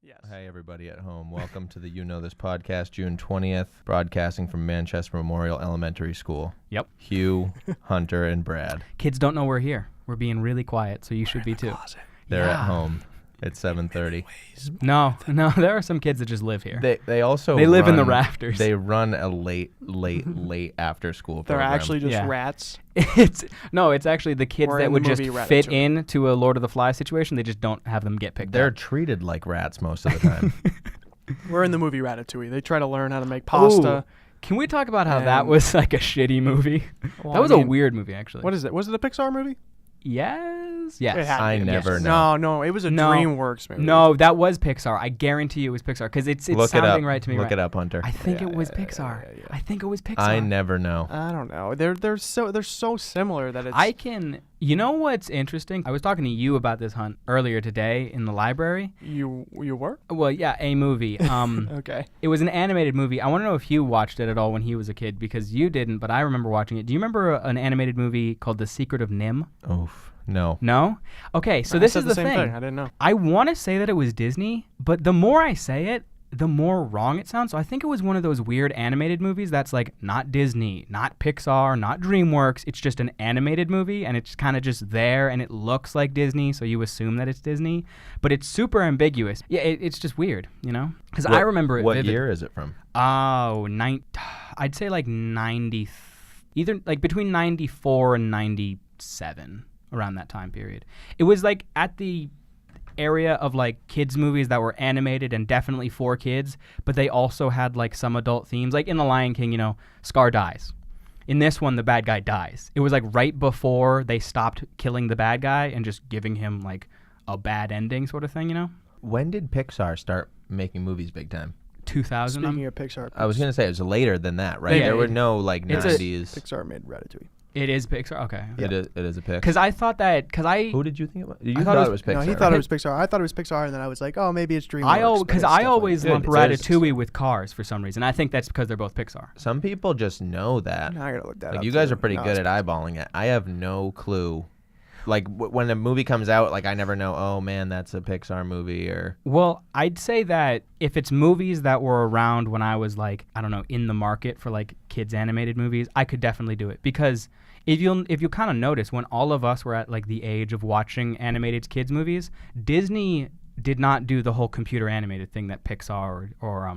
Yes. Hey, everybody at home. Welcome to the You Know This podcast, June 20th, broadcasting from Manchester Memorial Elementary School. Yep. Hugh, Hunter, and Brad. Kids don't know we're here. We're being really quiet, so you should be too. They're Yeah. at home. It's 7:30. No, there are some kids that just live here. They also They live in the run- rafters. They run a late after school They're program. actually just Yeah. rats. It's actually the kids Or that in would the just movie fit Ratatouille. into a Lord of the Flies situation. They just don't have them get picked They're up. treated like rats most of the time. We're in the movie Ratatouille. They try to learn how to make pasta. Can we talk about how that And- was like a shitty movie? Well, That was I a mean, weird movie, actually. What is it? Was it a Pixar movie? Yes. It Yes. had to I be. never Yes. know. No, it was a No. DreamWorks movie. No, that was Pixar. I guarantee you it was Pixar because it's Look it up. sounding right to me. Look right. it up, Hunter. I think Yeah, it was yeah, Pixar. yeah. I think it was Pixar. I never know. I don't know. They're so similar that it's. I can. You know what's interesting? I was talking to you about this, Hunt, earlier today in the library. You were Well, yeah, a movie. okay. It was an animated movie. I want to know if you watched it at all when he was a kid because you didn't, but I remember watching it. Do you remember an animated movie called The Secret of Nim? Oof. No. No? Okay, so I this said is the same thing. I didn't know. I want to say that it was Disney, but the more I say it, the more wrong it sounds. So I think it was one of those weird animated movies that's like not Disney, not Pixar, not DreamWorks. It's just an animated movie and it's kind of just there and it looks like Disney, so you assume that it's Disney, but it's super ambiguous. Yeah, it's just weird, you know? Because I remember it What vivid. year is it from? Oh, I'd say like 90, either like between 94 and 97, around that time period. It was like at the area of like kids movies that were animated and definitely for kids, but they also had like some adult themes. Like in The Lion King, you know, Scar dies. In this one, the bad guy dies. It was like right before they stopped killing the bad guy and just giving him like a bad ending sort of thing, you know? When did Pixar start making movies big time? 2000. Speaking of Pixar, I was going to say it was later than that, right? Yeah, There were it- no like it's a- 90s. Pixar made Ratatouille. It is Pixar? Okay. It is a pick. Because I thought that, Who did you think it was? You I thought thought it was Pixar. No, he thought it was Pixar. I thought it was Pixar, and then I was like, oh, maybe it's DreamWorks. Because I always lump Good, it says- Ratatouille with Cars for some reason. I think that's because they're both Pixar. Some people just know that. I gotta look that Like up. you guys too. are pretty No, good it's- at eyeballing it. I have no clue. Like when a movie comes out, like I never know. Oh man, that's a Pixar movie or. Well, I'd say that if it's movies that were around when I was like, I don't know, in the market for like kids animated movies, I could definitely do it. Because if you kind of notice, when all of us were at like the age of watching animated kids movies, Disney did not do the whole computer animated thing that Pixar or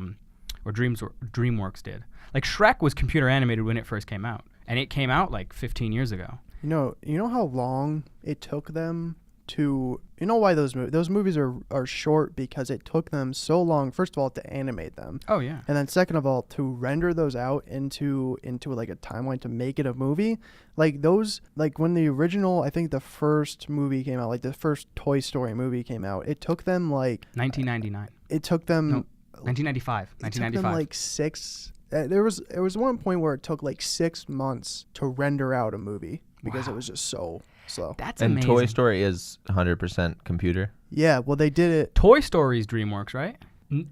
DreamWorks did. Like Shrek was computer animated when it first came out, and it came out like 15 years ago. You know how long it took them to. You know why those movies are short, because it took them so long. First of all, to animate them, Oh yeah. and then second of all, to render those out into like a timeline to make it a movie. Like those, like when the original, I think the first movie came out, like the first Toy Story movie came out, it took them like 1999. it took them. No, 1995. It took 1995. them like six. There was one point where it took like 6 months to render out a movie because it was just so slow. That's And amazing. Toy Story is 100% computer. Yeah, well they did it. Toy Story's DreamWorks, right? No,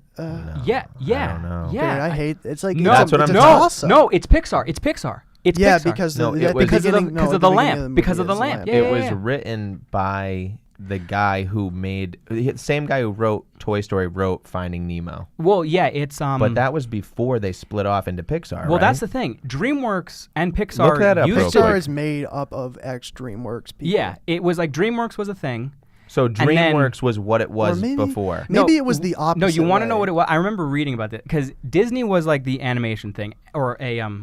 Yeah, yeah, I don't know. yeah. Dude, I hate. It's like No, it's That's what it's I'm a saying. toss-up. No, it's Pixar. It's Pixar. It's Yeah, Pixar. because No, the, it at was- the Because of beginning, the- because no, of the at beginning lamp, movie, because of the it's lamp. Yeah, It was yeah. written by the guy who made the same guy who wrote Toy Story wrote Finding Nemo. Well, yeah, it's But that was before they split off into Pixar. well, right? that's the thing. DreamWorks and Pixar Look that up used real to. Pixar quick. is made up of ex DreamWorks people. Yeah, it was like DreamWorks was a thing. So then- DreamWorks was what it was maybe- before. Maybe No, it was the opposite. No, you want to know way. what it was? I remember reading about that because Disney was like the animation thing, or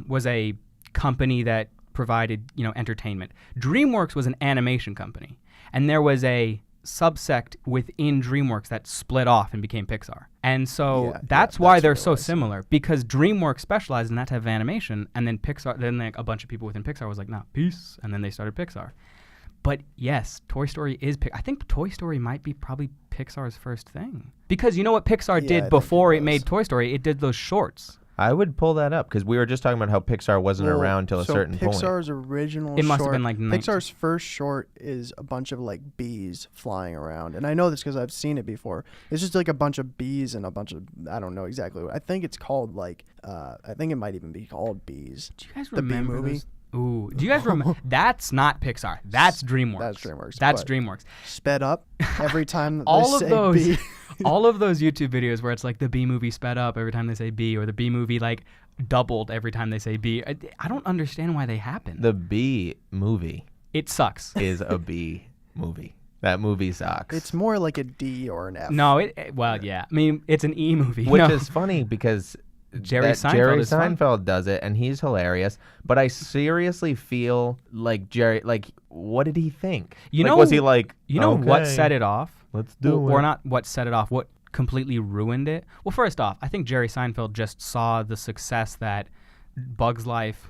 was a company that provided entertainment. DreamWorks was an animation company, and there was a subsect within DreamWorks that split off and became Pixar. And so Yeah, that's yeah, why that's they're what it so was. similar, because DreamWorks specialized in that type of animation, and then Pixar, then like a bunch of people within Pixar was like, nah, peace, and then they started Pixar. But yes, Toy Story is. I think Toy Story might be probably Pixar's first thing, because you know what Pixar Yeah, I did think before it it was. made Toy Story? It did those shorts. I would pull that up because we were just talking about how Pixar wasn't Well, around till a so certain point. Pixar's original It must have short- been like 19 Pixar's first short is a bunch of like bees flying around, and I know this because I've seen it before. It's just like a bunch of bees and a bunch of, I don't know exactly what. I think it's called like I think it might even be called Bees. Do you guys The Bee remember movie? those? Ooh, do you guys remember? That's not Pixar. That's DreamWorks. That's DreamWorks, That's but- DreamWorks. Sped up every time All they of say those, B. all of those YouTube videos where it's like the B movie sped up every time they say B, or the B movie like doubled every time they say B. I don't understand why they happen. The B movie It sucks. is a B movie. That movie sucks. It's more like a D or an F. No, well, yeah. I mean, it's an E movie. Which No. is funny because Jerry Seinfeld Jerry is fun. Seinfeld does it, and he's hilarious. But I seriously feel like Jerry. Like, what did he think? You like, know- was he like? You know what "Okay, set it off? Let's do Or it." not what set it off, what completely ruined it? Well, first off, I think Jerry Seinfeld just saw the success that Bug's Life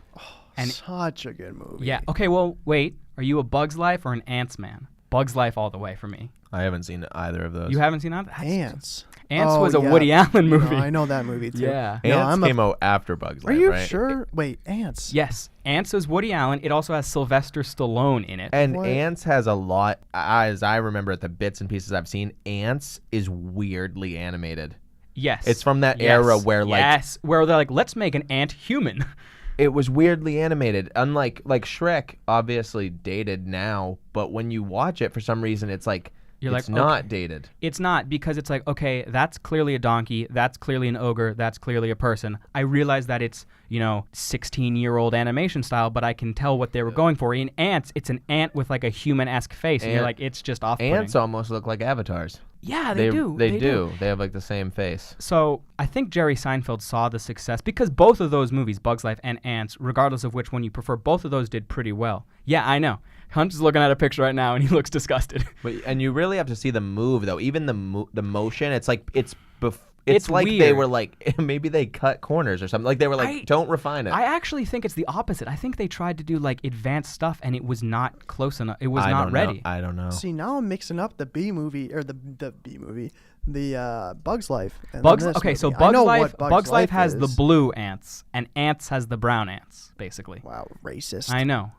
and Such a good movie. yeah. Okay, well, wait. Are you a Bug's Life or an Ants man? Bug's Life all the way for me. I haven't seen either of those. You haven't seen that? That's- Ants. Ants Oh, was a yeah. Woody Allen movie. No, I know that movie too. Yeah. No, Ants I'm a- came out after Bugs Are Life, you right? sure? Wait, Ants. Yes, Ants is Woody Allen. It also has Sylvester Stallone in it. And What? Ants has a lot, as I remember it, the bits and pieces I've seen. Ants is weirdly animated. Yes. It's from that Yes. era where, like, yes, where they're like, let's make an ant human. it was weirdly animated. Unlike like Shrek, obviously dated now, but when you watch it, for some reason, it's like You're it's like, not okay. dated. It's not, because it's like, okay, that's clearly a donkey, that's clearly an ogre, that's clearly a person. I realize that it's, 16-year-old animation style, but I can tell what they were going for. In Ants, it's an ant with like a human-esque face, and you're Ant- like, it's just off-putting. Ants almost look like avatars. Yeah, they do. They do. They have like the same face. So I think Jerry Seinfeld saw the success because both of those movies, Bug's Life and Ants, regardless of which one you prefer, both of those did pretty well. Yeah, I know. Hunt's is looking at a picture right now and he looks disgusted. And you really have to see the move though. Even the motion, it's like it's like they weird. were like maybe they cut corners or something. Like they were like, don't refine it. I actually think it's the opposite. I think they tried to do like advanced stuff and it was not close enough. It was I not don't ready. know. I don't know. See, now I'm mixing up the B movie or the B movie, the Bug's Life. And Bugs. then this Okay, so movie. I know what Bugs Life has the is. blue ants, and Ants has the brown ants, basically. Wow, racist. I know.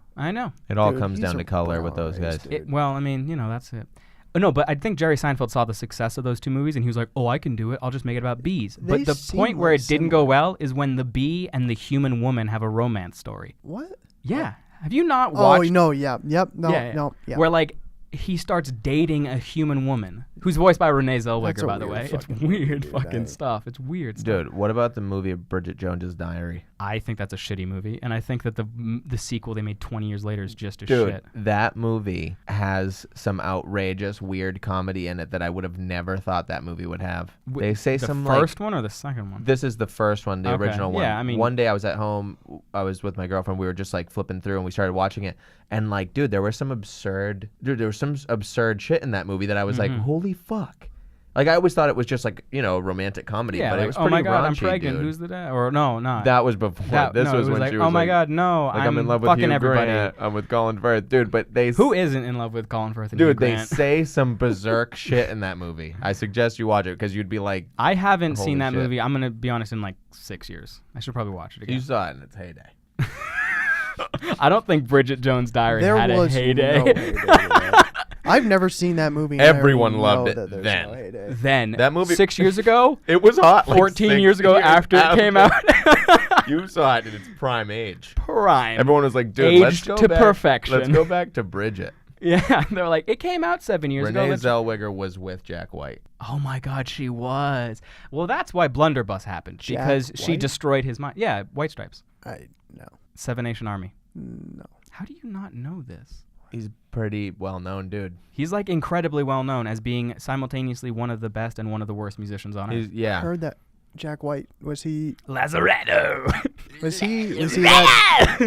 It all Dude, comes he's down a to color with brown those race, guys. dude. Well, I mean, that's it. No, but I think Jerry Seinfeld saw the success of those two movies, and he was like, "Oh, I can do it. I'll just make it about bees." They But the seem point where like it didn't go well is when the bee and the human woman have a romance story. What? Yeah, have you not Oh watched? no, yeah, yep, no, yeah, no, yeah. Where like he starts dating a human woman who's voiced by Renee That's Zellweger, a by the weird way. It's fucking weird movie, dude. fucking I- stuff. It's weird stuff. Dude, what about the movie of Bridget Jones's Diary? I think that's a shitty movie, and I think that the sequel they made 20 years later is just as Dude, shit. that movie has some outrageous, weird comedy in it that I would have never thought that movie would have. They say The some first one or the second one? This is the first one, the Okay. original one. Yeah, I mean- one day I was at home, I was with my girlfriend, we were just like flipping through and we started watching it. And like, dude, there was some absurd shit in that movie that I was like, holy fuck. Like I always thought it was just like, romantic comedy, Yeah, but like, it was oh pretty my god, I'm raunchy, pregnant. dude. Who's the dad? Or no, not That was before. This no, was it when like, she was oh my like, god, no, like I'm in love with fucking Hugh everybody. Grant. I'm with Colin Firth, dude. But they Who isn't in love with Colin Firth and Hugh dude, they Grant? say some berserk shit in that movie. I suggest you watch it because you'd be like, I haven't Holy seen that shit. movie. I'm gonna be honest, in like 6 years. I should probably watch it again. you saw it in its heyday. I don't think Bridget Jones' Diary There had a was heyday. no heyday. Yeah. I've never seen that movie. and I Everyone know loved it that there's then. No heyday. Then That movie- 6 years ago, It was hot. Like 14 6 years ago after it came out. You saw it in its prime age. Prime. Everyone was like, dude, let's Aged go to back. perfection. Let's go back to Bridget. Yeah, they're like, it came out 7 years ago. Renee let's- Zellweger was with Jack White. Oh my God, she was. Well, that's why Blunderbuss happened, Jack because she White? destroyed his mind. Yeah, White Stripes, No. Seven Nation Army. No. How do you not know this? He's pretty well known, dude. He's like incredibly well known as being simultaneously one of the best and one of the worst musicians on earth. He's yeah. Heard that Jack White was he Lazaretto. was he that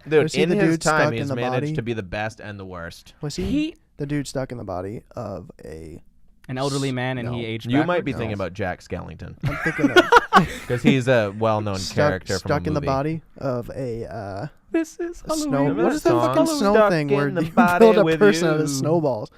Dude, Was he in the his dude stuck time, in he's the managed body? to be the best and the worst. was he the dude stuck in the body of a An elderly man, and he No. aged. You might be backwards? thinking about Jack Skellington I'm thinking of because he's a well-known character from a stuck in the movie. body of a This is a snow. Halloween. What is that song? fucking snow Stuck thing in where the you body build a with person out you. of snowballs?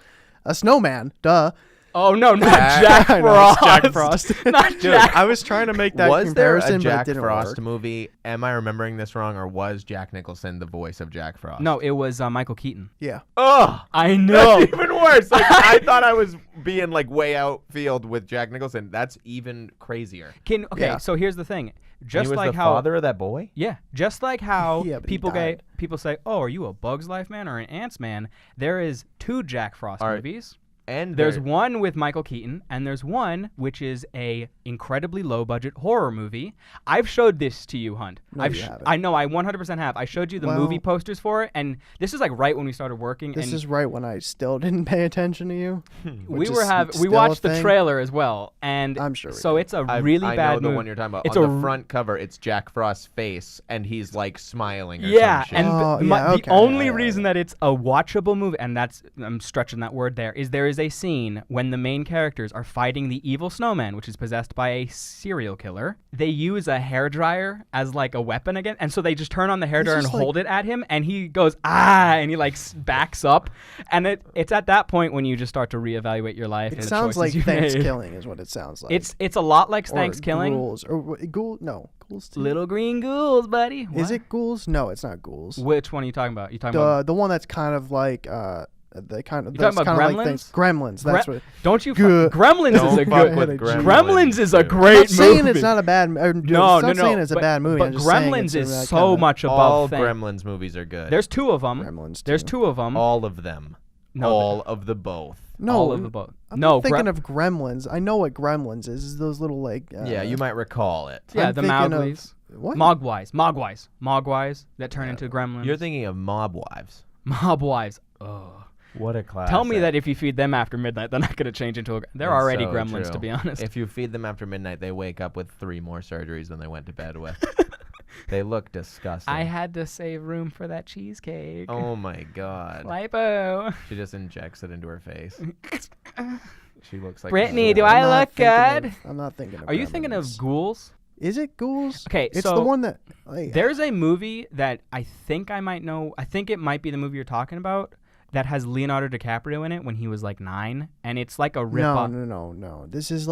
A snowman, duh. Oh no, not Jack- Jack I know, Frost. it's Jack Frost. Not Dude, Jack. I was trying to make that Was there comparison, a but Jack it didn't Frost work. movie? Am I remembering this wrong, or was Jack Nicholson the voice of Jack Frost? No, it was Michael Keaton. Yeah. Oh, I know. that's even worse. Like, I thought I was being like way outfield with Jack Nicholson. That's even crazier. Okay, Yeah. so here's the thing. And Just he was like the how father of that boy. Yeah, just like how Yeah, but he people died. people say, "Oh, are you a Bug's Life man or an Ants man?" There is 2 Jack Frost Are- movies. And There's there- one with Michael Keaton, and there's one which is a incredibly low budget horror movie. I've showed this to you, Hunt. No, you haven't. I know, I 100% have. I showed you the movie Well- posters for it, and this is like right when we started working. This and is right when I still didn't pay attention to you. we which were is we still a watched the thing. trailer as well, and I'm sure we so did. it's a I really bad know the movie. one you're talking about. It's On a the r- front cover, it's Jack Frost's face, and he's like smiling. Or Yeah, some shit. and Oh, the okay, only yeah, reason that it's a watchable movie, and that's I'm stretching that word there is a scene when the main characters are fighting the evil snowman, which is possessed by a serial killer. They use a hairdryer as like a weapon again, and so they just turn on the hairdryer and just like- hold it at him, and he goes and he like backs up, and it's at that point when you just start to reevaluate your life. It and the sounds choices like you Thanks made. Killing is what it sounds like. It's a lot like Or Thanks Killing. Ghouls or ghouls too. Little green ghouls, buddy. Is What? it ghouls? No, it's not ghouls. Which one are you talking about? You talking about? The one that's kind of like the kind of You talking that's about kind of like things. Gremlins. That's Gre- what. Don't you? Good. Gremlins is Don't a fuck good. with Gremlins. Gremlins is a dude. I'm great not saying movie. it's not a bad. No, not no, saying it's a bad movie. But I'm just saying Gremlins it's is that so kinda- much above All thing. Gremlins movies are good. There's 2 of them. Gremlins. There's too. 2 of them. all of them. No, all of the both. No, all of the both. I'm No, not thinking of Gremlins. I know what Gremlins is. Is those little like. Yeah, you might recall it. Yeah, I'm the thinking of- Mowglis. What? Mogwais that turn into gremlins. You're thinking of Mob Wives. Mobwives. Ugh. What a class. Tell me that if you feed them after midnight, they're not going to change into a. They're That's already so gremlins, true. to be honest. If you feed them after midnight, they wake up with 3 more surgeries than they went to bed with. They look disgusting. I had to save room for that cheesecake. Oh my god. Lipo. She just injects it into her face. She looks like Brittany, a do zombie. I I'm not look thinking good? of- I'm not thinking of. Are you thinking of Gremlins. ghouls? Is it ghouls? Okay, it's so the one that. Like, there's a movie that I think I might know. I think it might be the movie you're talking about that has Leonardo DiCaprio in it when he was like 9, and it's like a rip no, off. no. This is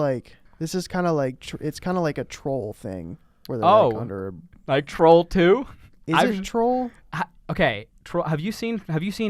kind of like it's kind of like a troll thing where they're Oh. like under. Like Troll 2. Is I've- it troll? Okay, Troll. Have you seen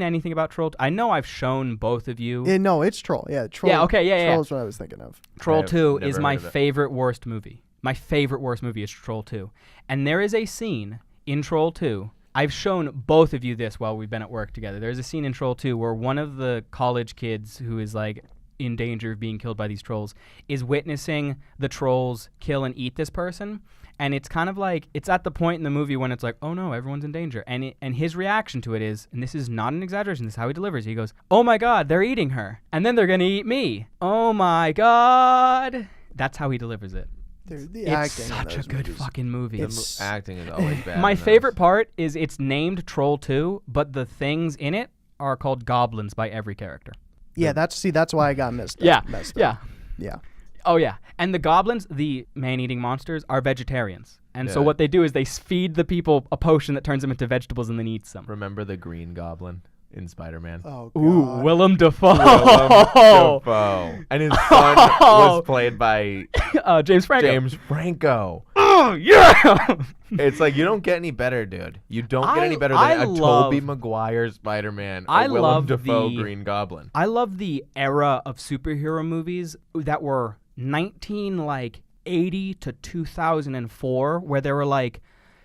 anything about Troll? I know I've shown both of you. No, it's troll. Yeah, troll. Yeah, okay, yeah. Troll is what I was thinking of. Troll I've 2 never is my heard of it. favorite worst movie. My favorite worst movie is Troll 2. And there is a scene in Troll 2. I've shown both of you this while we've been at work together. There's a scene in Troll 2 where one of the college kids who is like in danger of being killed by these trolls is witnessing the trolls kill and eat this person. And it's kind of like, it's at the point in the movie when it's like, oh no, everyone's in danger. And his reaction to it is, and this is not an exaggeration, this is how he delivers it. He goes, oh my God, they're eating her. And then they're going to eat me. Oh my God. That's how he delivers it. Dude, the It's acting in such a those good movies. fucking movie. It's- Acting is always bad. My in favorite those. part is it's named Troll 2, but the things in it are called goblins by every character. Yeah, that's why I got messed Yeah, up. Messed yeah. up. Yeah. Oh, yeah. And the goblins, the man-eating monsters, are vegetarians. And so Yeah. what they do is they feed the people a potion that turns them into vegetables and then eats them. Remember the Green Goblin in Spider-Man? Oh Ooh, God. Willem Dafoe. Dafoe. And his son was played by James Franco. James Franco. Oh, yeah. It's like you don't get any better, dude. You don't get any better I than a love- Tobey Maguire Spider-Man, I a Willem love Dafoe the- Green Goblin. I love the era of superhero movies that were 1980 to 2004, where they were like,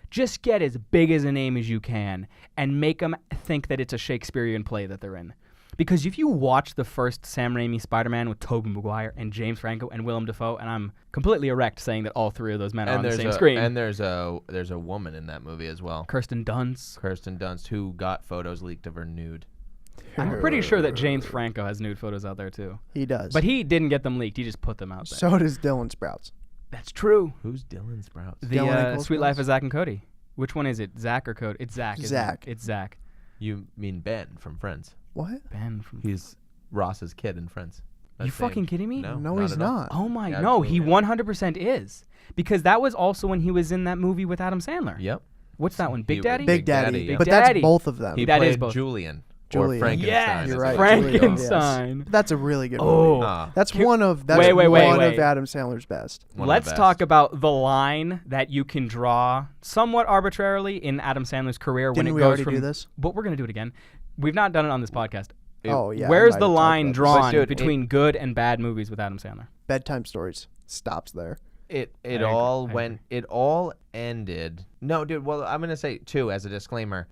just get as big as a name as you can and make them think that it's a Shakespearean play that they're in. Because if you watch the first Sam Raimi Spider-Man with Tobey Maguire and James Franco and Willem Dafoe, and I'm completely erect saying that all 3 of those men are on the same screen. And there's a woman in that movie as well. Kirsten Dunst. Kirsten Dunst, who got photos leaked of her nude. I'm pretty sure that James Franco has nude photos out there too. He does. But he didn't get them leaked. He just put them out there. so does Dylan Sprouts. That's true. Who's Dylan Sprouts? The Dylan Nichols Sweet Life Sprouts? of Zach and Cody. Which one is it? Zach or Cody? It's Zach. isn't it? Zach. It's Zach. You mean Ben from Friends? What? Ben from. He's Ross's kid in Friends. You That's same. fucking kidding me? No, he's at all. not. Oh my! Yeah, No, he absolutely. 100% is, because that was also when he was in that movie with Adam Sandler. Yep. What's that one? Big He- Daddy. Big Daddy. yeah. but Big Daddy. that's both of them. He That is played both. Julian. Julia. Frankenstein. Yes, You're right, Frankenstein. That's a really good Oh. movie. Ah, That's Wait, one of wait, wait. Adam Sandler's best. one of the Let's best. talk about the line that you can draw somewhat arbitrarily in Adam Sandler's career when Didn't it we goes already from. do this? But we're gonna do it again. We've not done it on this podcast. Oh yeah. I Where's might the have talked line about this. drawn But dude, between good and bad movies with Adam Sandler? Bedtime Stories stops there. It agree, all I went. agree. It all ended. No, dude. Well, I'm gonna say too, as a disclaimer,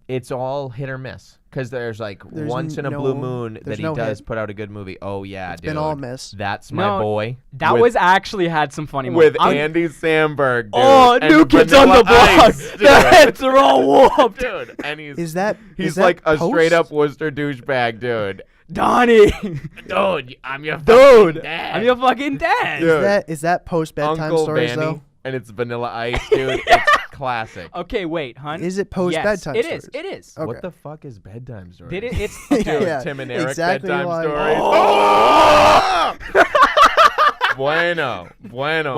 it's all hit or miss. Because there's like There's once in a blue no- moon that there's he no does hit. put out a good movie. Oh yeah, It's dude. been all miss. That's my No, boy. That with, was actually had some funny with moments. Andy Samberg. Dude, Oh, and New Kids on the Vanilla Block. Ice, The dude. heads are all whooped. Dude, and he's Is that he's that like a post? straight up Worcester douchebag, dude. Donnie. Dude, I'm your Dude, I'm your fucking dad. Dude. Is that post bedtime Uncle stories Vanny, though? and it's Vanilla Ice, dude. It's classic. Okay, wait, hun. Is it post Yes, bedtime it stories? is. It is. Okay. What the fuck is bedtime stories? Did it? It's Dude, Yeah, Tim and Eric exactly bedtime why- stories. Oh! Bueno. Bueno.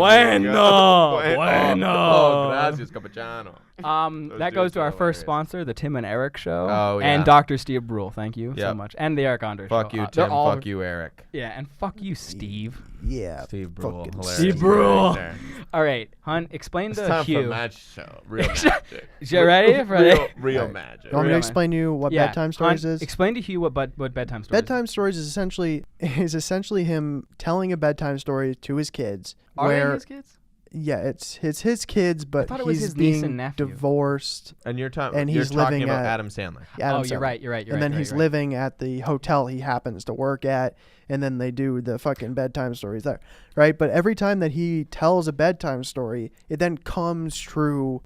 Oh, Bueno. Oh, gracias, cappuccino. that dudes goes to are our first hilarious. sponsor, the Tim and Eric Show. Oh, yeah. And Dr. Steve Brule. Thank you so Yep. much. And the Eric Andre Show. Fuck you, They're Tim. all- Fuck you, Eric. Yeah, and fuck you, Steve. Yeah. Steve Brule. fucking Hilarious. Steve Brule. Right there. All right, hun, explain It's to time for Hugh. match show. Real magic. You ready? Real Alright. magic. You want me Real to explain to you what Yeah, bedtime hun, stories is? Explain to Hugh what bedtime stories Bedtime stories is essentially him telling a bedtime story to his kids. Are where they his kids? yeah, it's his kids, but thought it was he's his niece being and nephew. divorced. And you're, And you're he's talking living about at- Adam Sandler. Adam Oh, you're Sandler. right. You're And then he's living at the hotel he happens to work at, and then they do the fucking bedtime stories there, right? But every time that he tells a bedtime story, it then comes true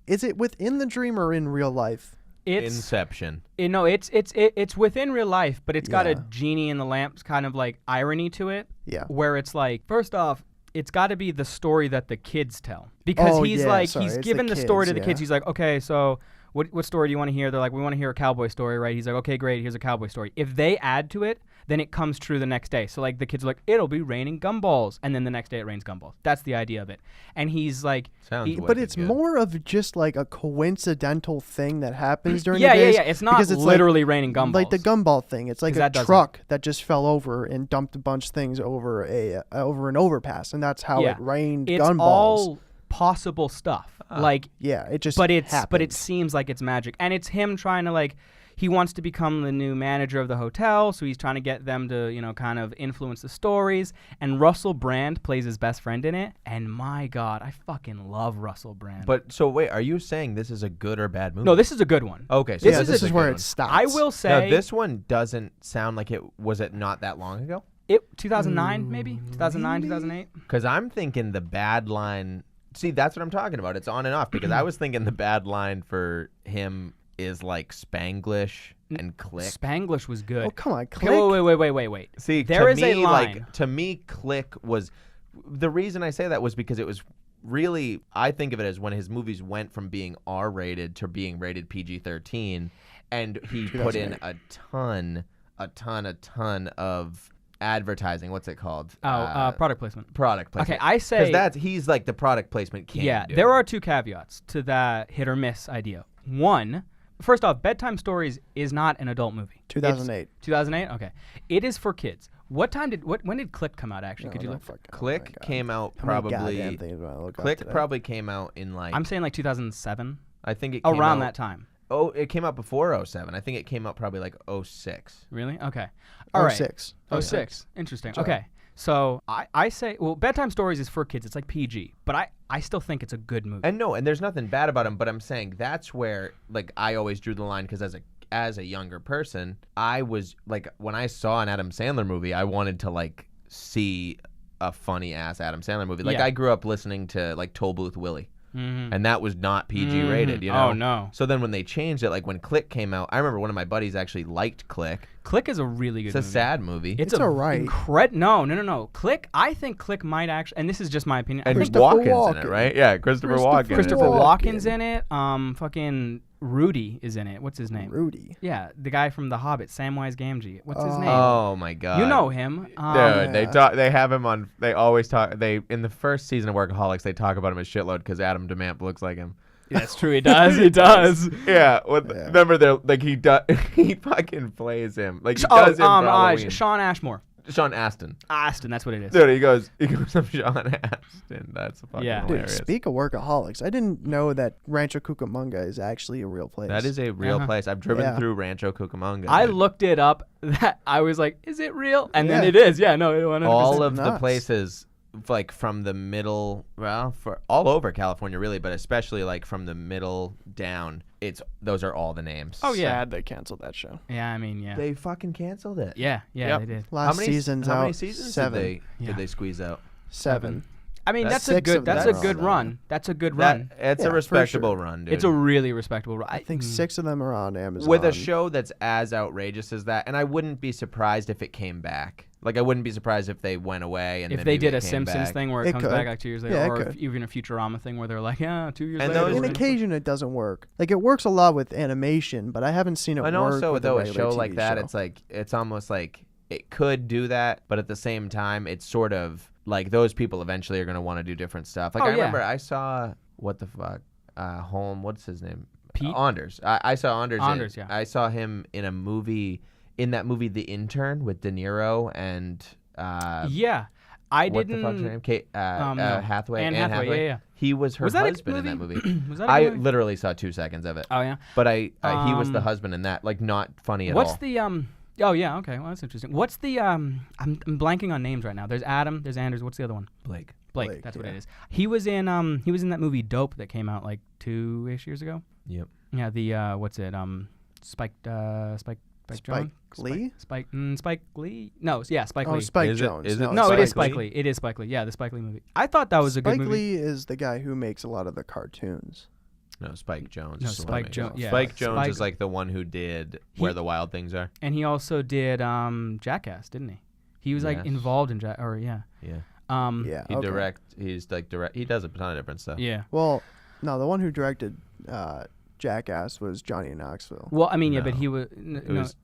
is it within the dream or in real life? It's Inception. it's within real life, but it's got a Yeah. genie in the lamps kind of like irony to it, Yeah. where it's like, first off, it's got to be the story that the kids tell, because Oh, he's yeah, like sorry, he's it's given the the story to kids, the kids. yeah. He's like, okay, so what story do you want to hear? They're like, we want to hear a cowboy story, right? He's like, okay, great, here's a cowboy story. If they add to it, then it comes true the next day. So like the kids are like, it'll be raining gumballs, and then the next day it rains gumballs. That's the idea of it. And he's like, Sounds he- But wicked it's good. more of just like a coincidental thing that happens during yeah, the yeah, days. yeah. It's not because it's literally raining gumballs. like the gumball thing. It's like 'Cause a that doesn't. truck that just fell over and dumped a bunch of things over an overpass, and that's how Yeah. it rained It's gunballs. all possible stuff. Like, Yeah, it just but it happens. seems like it's magic, and it's him trying to like. He wants to become the new manager of the hotel, so he's trying to get them to, kind of influence the stories. And Russell Brand plays his best friend in it. And my God, I fucking love Russell Brand. But so wait, are you saying this is a good or bad movie? no, this is a good one. Okay, so yeah, this is a where good it one. stops. I will say Now this one doesn't sound like it was it not that long ago? it 2009 maybe 2009 2008. Because I'm thinking the bad line. See, that's what I'm talking about. It's on and off because I was thinking the bad line for him is like Spanglish and Click. Spanglish was good. Oh come on, Okay, click. wait. See, There to is a me, line. like to me, Click was the reason I say that was because it was really I think of it as when his movies went from being R-rated to being rated PG-13, and he put in a ton of advertising. What's it called? Product placement. Product placement. Okay, I say because he's like the product placement king. yeah, dude. there are two caveats to that hit or miss idea. One, first off, Bedtime Stories is not an adult movie. 2008. 2008. Okay, it is for kids. When did Click come out? Actually, could you look? Click came out How many probably. goddamn things do I look up Click today? probably came out in like I'm saying like 2007, I think it came around out, that time. Oh, it came out before 07. I think it came out probably like 06. Really? Okay. All right. 06. 06. Interesting. Sorry. Okay. So I say, well, Bedtime Stories is for kids. It's like PG, but I still think it's a good movie. And no, and there's nothing bad about him, but I'm saying that's where like I always drew the line because as a younger person, I was like when I saw an Adam Sandler movie, I wanted to like see a funny ass Adam Sandler movie. Like Yeah. I grew up listening to like Toll Booth Willie. Mhm. And that was not PG rated, you know? Oh, no. So then when they changed it, like when Click came out, I remember one of my buddies actually liked Click. Click is a really good It's a movie. sad movie. It's It's alright. No. Click, I think Click might actually, and this is just my opinion. I and think Walken's in Walken. it, right? Yeah, Christopher Walken. Christopher Walken. Walken's in it. Fucking Rudy is in it. What's his name? Rudy. Yeah, the guy from The Hobbit, Samwise Gamgee. What's his name? Oh my god. You know him. Dude, they Yeah. talk. They have him on. They always talk. They in the first season of Workaholics, they talk about him a shitload because Adam DeMamp looks like him. That's true. He does. He does. Yeah, Yeah. remember he fucking plays him like he Oh, does him for Halloween. Sean Ashmore. Sean Astin. Aston. That's what it is. Dude, he goes up Sean Astin. That's fucking Yeah. Dude, hilarious. speak of workaholics, I didn't know that Rancho Cucamonga is actually a real place. That is a real Uh-huh. place. I've driven Yeah. through Rancho Cucamonga. I dude. looked it up. That I was like, is it real? And then Yeah. it is. Yeah. No. 100%. all of the nuts. places like from the middle, well, for all over California really, but especially like from the middle down, those are all the names. Oh, yeah. Sad they canceled that show. Yeah. I mean, yeah. They fucking canceled it. Yeah. Yeah. Yep. They did. Last how season's how out. many seasons 7. did Yeah. they squeeze out? 7. I mean, That's that's a 6 good. of That's them a are good on run. That's a good run. It's Yeah, a for respectable sure. run, dude. It's a really respectable run. I think 6 of them are on Amazon. with a show that's as outrageous as that, and I wouldn't be surprised if it came back. Like I wouldn't be surprised if they went away and if then they maybe did it a came Simpsons back. thing where it It comes could. back like 2 years later, Yeah, it or could. even a Futurama thing where they're like, yeah, 2 years And later. those- In we're- occasion, it doesn't work. Like it works a lot with animation, but I haven't seen it And work also, with though, a a regular show TV like that, show. it's almost like it could do that, but at the same time, it's sort of like those people eventually are going to want to do different stuff. Like Oh, I yeah. remember I saw what the fuck, what's his name? Pete? Anders. I saw Anders. Anders, yeah. I saw him in a movie, in that movie, The Intern with De Niro and yeah. I what the fuck's her didn't. name? Kate no. Hathaway. Anne Anne Hathaway, yeah. He was her Was that a husband in that movie? movie. Was that a I movie? literally saw 2 seconds of it. Oh yeah. But he was the Um, husband in that. Like not funny at What's all. the Oh yeah. Okay. Well, that's interesting. What's the I'm blanking on names right now. There's Adam. There's Anders. What's the other one? Blake. Blake, That's what yeah. it is. He was in that movie Dope that came out like 2-ish years ago. Yep. Yeah. The what's it? Spike Spike Jonze? Lee? Spike Lee? No, yeah, Spike Oh, Lee. Spike Is it- Jones. is it No, it is Spike Spike Lee? Lee. It is Spike Lee. Yeah, the Spike Lee movie. I thought that was a good Spike movie. Lee is the guy who makes a lot of the cartoons. No, Spike Jones. No, is the Spike one Jo- making it. yeah, Spike Jones Spike- is like the one who did He- Where the Wild Things Are. And he also did Jackass, didn't he? He was like Yes. involved in yeah. Yeah. Yeah. He okay. he does a ton of different stuff. Yeah. Well, no, the one who directed Jackass was Johnny Knoxville. Well, I mean, yeah, but No. he was It no, was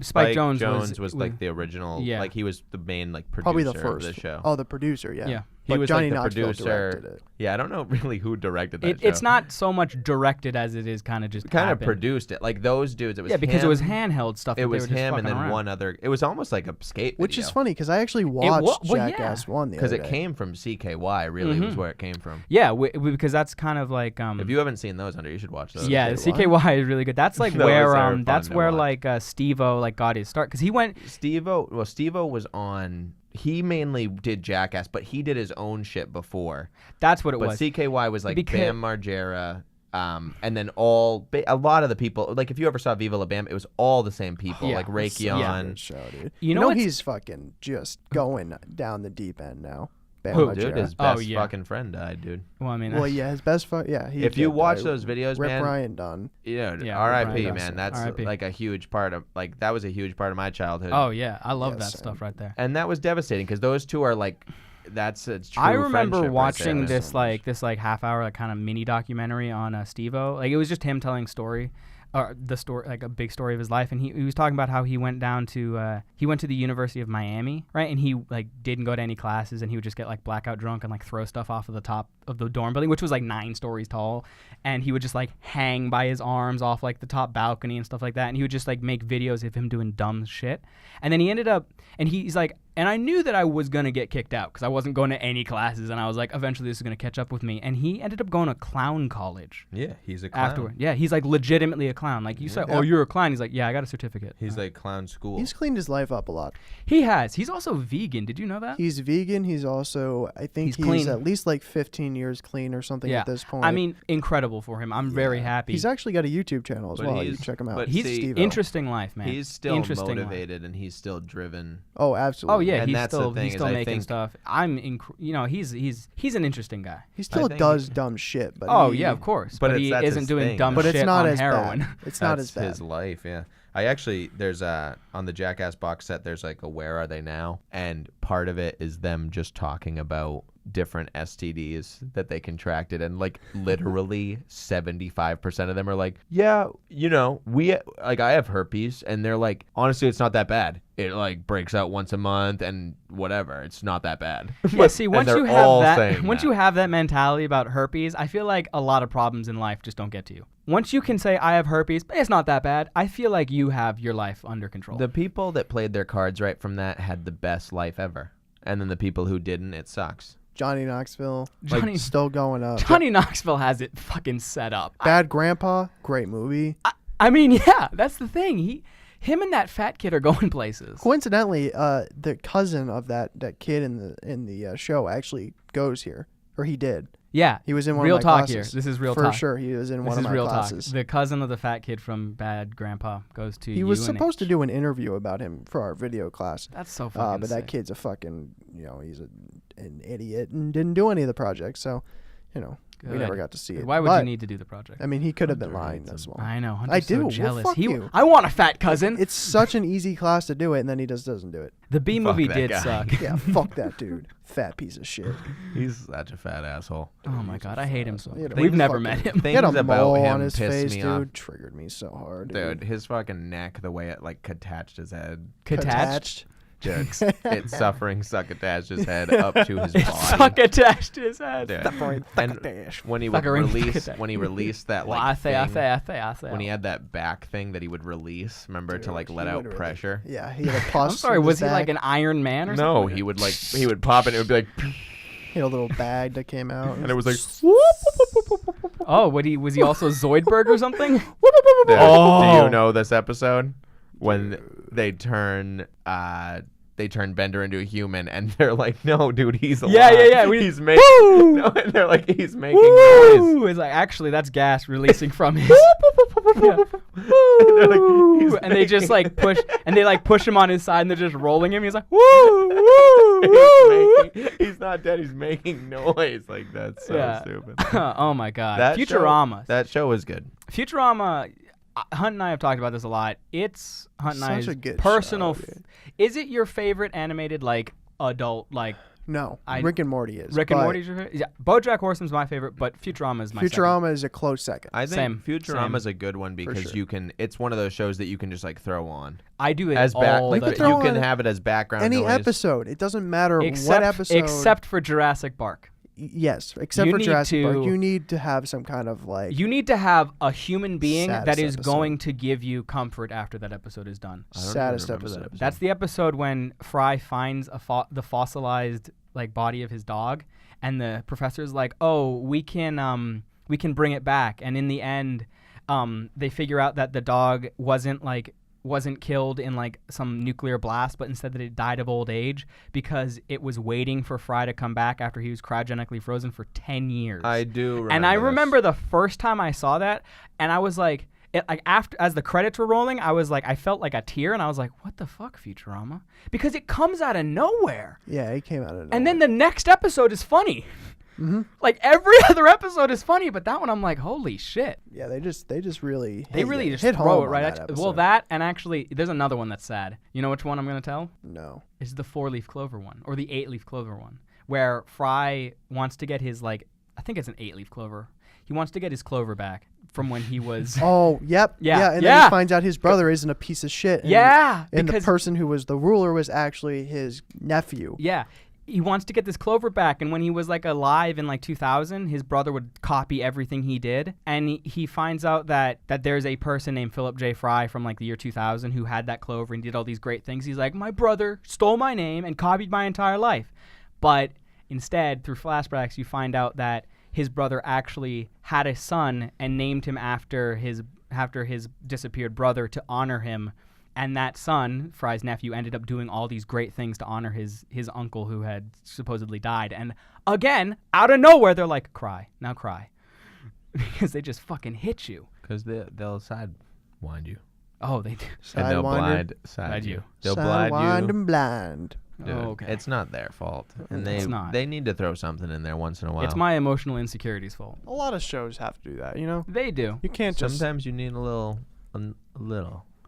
Spike Jones was like the original. Yeah. Like he was the main like producer Probably the of first. the show. Oh, the producer, yeah. Yeah. He But was Johnny like the Knoxville producer. directed it. Yeah, I don't know really who directed that show. It's not so much directed as it is kind of just kind of happened. produced it. Like those dudes. It was Yeah, because it was him, handheld stuff. It that was they were just him and fucking then around. one other. It was almost like a skate Which is video. funny because I actually watched well, yeah. Jackass 1 the Because other it day. came from CKY. Really, was Mhm. where it came from. Yeah, because that's kind of like If you haven't seen those, Under, you should watch those. yeah, the CKY? CKY is really good. That's like Those where are fun that's to where watch. like Steve-O like got his start because he went. Steve-O was on. He mainly did Jackass, but he did his own shit before. That's what it But was. CKY was like Because- Bam Margera, and then a lot of the people. Like if you ever saw Viva La Bam, it was all the same people. Yeah. Like That's such a Raytheon. good show, dude. You know what's- he's fucking just going down the deep end now. Bam Who? Dude, Margera. his Oh, best yeah. fucking friend died, dude. Well, I mean, Well, yeah, his best friend. Yeah, he If you did watch die. those videos, Rip man, Ryan Dunn. Yeah, Yeah, R.I.P. Ryan man. Dawson. That's R.I.P.. like a huge part of that was a huge part of my childhood. oh yeah, I love Yeah, that same. stuff right there. and that was devastating because those two are like, that's a true I remember friendship watching right there. this half hour like kind of mini documentary on Steve-O. Like it was just him telling story, or the story, like a big story of his life, and he was talking about how he went down to he went to the University of Miami, right? And he like didn't go to any classes, and he would just get like blackout drunk and like throw stuff off of the top of the dorm building, which was like 9 stories tall, and he would just like hang by his arms off like the top balcony and stuff like that, and he would just like make videos of him doing dumb shit, and then he ended up, and he's like, and I knew that I was gonna get kicked out because I wasn't going to any classes, and I was like, eventually this is gonna catch up with me, and he ended up going to clown college. Yeah, he's a clown. Afterward, yeah, he's like legitimately a clown. Like you said, Yeah. oh, you're a clown. He's like, yeah, I got a certificate. He's like clown school. He's cleaned his life up a lot. He has. He's also vegan. Did you know that? He's vegan. He's also, I think He's he's, clean. at least like 15 years clean or something Yeah. at this point. I mean, incredible for him. I'm very Yeah. happy. He's actually got a YouTube channel as But well. You he's- can check him out. but He's see, Steve-O. interesting life, man. He's still Interesting life. motivated and he's still driven. Oh, Oh absolutely. yeah, And he's that's the still thing he's is still I making think- stuff. He's an interesting guy. He still think does he- dumb shit, but Oh he- yeah, of course. but But, it's- he that's isn't his doing thing, dumb though. But shit it's not on as heroin. bad. It's not as That's bad. his life, yeah. I actually there's on the Jackass box set there's like a Where Are They Now, and part of it is them just talking about different STDs that they contracted, and like literally 75% of them are like, yeah, you know, I have herpes, and they're like, honestly, it's not that bad. It like breaks out once a month and whatever. It's not that bad. Yeah, see, once they're you all have saying that, once you have that mentality about herpes, I feel like a lot of problems in life just don't get to you. Once you can say I have herpes, but it's not that bad, I feel like you have your life under control. The people that played their cards right from that had the best life ever, and then the people who didn't, it sucks. Johnny Knoxville, Johnny- still going up. Johnny Knoxville has it fucking set up. Bad Grandpa, great movie. I mean, yeah, that's the thing. Him and that fat kid are going places. Coincidentally, the cousin of that kid in the show actually goes here, or he did. Yeah, He was in one real of my talk classes. here. This is real For talk. sure, he was in This one is of my real classes. talk. The cousin of the fat kid from Bad Grandpa goes to He was UNH. supposed to do an interview about him for our video class. That's so fucking But sick. that kid's a fucking, he's an idiot and didn't do any of the projects. So, we Good. never got to see it. Why would But, you need to do the project? I mean, he could have been Hunter lying hates as him. well. I know. I Hunter's so do. Well, jealous. fuck you. I want a fat cousin. It's such an easy class to do it, and then he just doesn't do it. The B Fuck movie that did guy. suck. Yeah, fuck that dude. Fat piece of shit. He's such a fat asshole. Oh my god, I hate him so He had much. a We've fucking- never met him. He had a Things about mole him on his pissed face, me dude. off. Triggered me so hard, Dude, his fucking neck, the way it like attached his head. Attached. Jokes. It's suffering attached his head up to his body. Suck attached to his head. Dude. Suffering And attached. when he would Fuckering release, attached. when he released that Well, like I say. thing, when he had that back thing that he would release, remember, to like Dude, let he out literally- pressure. Yeah, he had a pus. I'm sorry, in was his he like sack. an Iron Man or something? No, he would pop it and it would be like, He had a little bag that came out. and it was like, Oh, was he also Zoidberg or something? Dude, Oh. do you know this episode when they turn Bender into a human, and they're like, "No, dude, he's alive. Yeah. He's making." Woo! No, and they're like, "He's making noise." Woo! It's like actually that's gas releasing from his. Yeah. They're like, "He's And they just making- like push him on his side and they're just rolling him. He's like woo woo woo. He's not dead. He's making noise. Like that's so Yeah. stupid. Oh my god. That Futurama. That show was good. Futurama. Hunt and I have talked about this a lot. It's Hunt and Such I's a good personal. show, dude. Is it your favorite animated like adult like No, I- Rick and Morty is. Rick and but Morty's your favorite? Yeah, BoJack Horseman's my favorite, but Futurama is my second. Futurama is a close second. I think Same. Futurama's a good one because sure. you can. It's one of those shows that you can just like throw on I do it as back. all Like the could throw you time. can on have it as background Any noise. episode, it doesn't matter what Except, episode. except for Jurassic Park. Yes, except You for need Jurassic Park, to- you need to have some kind of like. You need to have a human being that Saddest is episode. going to give you comfort after that episode is done. I don't even Saddest remember that episode. episode. That's the episode when Fry finds the fossilized like body of his dog, and the professor's like, "Oh, we can bring it back." And in the end, they figure out that the dog wasn't killed in like some nuclear blast, but instead that it died of old age because it was waiting for Fry to come back after he was cryogenically frozen for 10 years. I do remember. And I this. remember the first time I saw that, and I was like, after as the credits were rolling, I was like, I felt like a tear, and I was like, what the fuck, Futurama? Because it comes out of nowhere, Yeah, it came out of. and then the next episode is funny. Mm-hmm. Like every other episode is funny, but that one I'm like, holy shit! Yeah, they just really. They hit really it- just hit throw home it on right that at you. episode. Well, that and actually, there's another one that's sad. You know which one I'm gonna tell? No. Is the 4-leaf clover one or the 8-leaf clover one, where Fry wants to get his I think it's an 8-leaf clover. He wants to get his clover back from when he was. Oh, yep. Yeah, and then yeah. he finds out his brother isn't a piece of shit. And, Yeah, And the because person who was the ruler was actually his nephew. yeah, he wants to get this clover back, and when he was like alive in like 2000, his brother would copy everything he did, and he finds out that there's a person named Philip J. Fry from like the year 2000 who had that clover and did all these great things. He's like, my brother stole my name and copied my entire life, but instead through flashbacks you find out that his brother actually had a son and named him after his disappeared brother to honor him. And that son, Fry's nephew, ended up doing all these great things to honor his uncle who had supposedly died. And again, out of nowhere, they're like, cry. Now cry. Because they just fucking hit you. Because they'll sidewind you. Oh, they do. And they'll Sidewinder. blind you. They'll blind Sidewind you. and blind. Dude, Oh, okay. It's not their fault. And It's not. they need to throw something in there once in a while. It's my emotional insecurities' fault. A lot of shows have to do that, you know? They do. You can't just. Sometimes you need a little.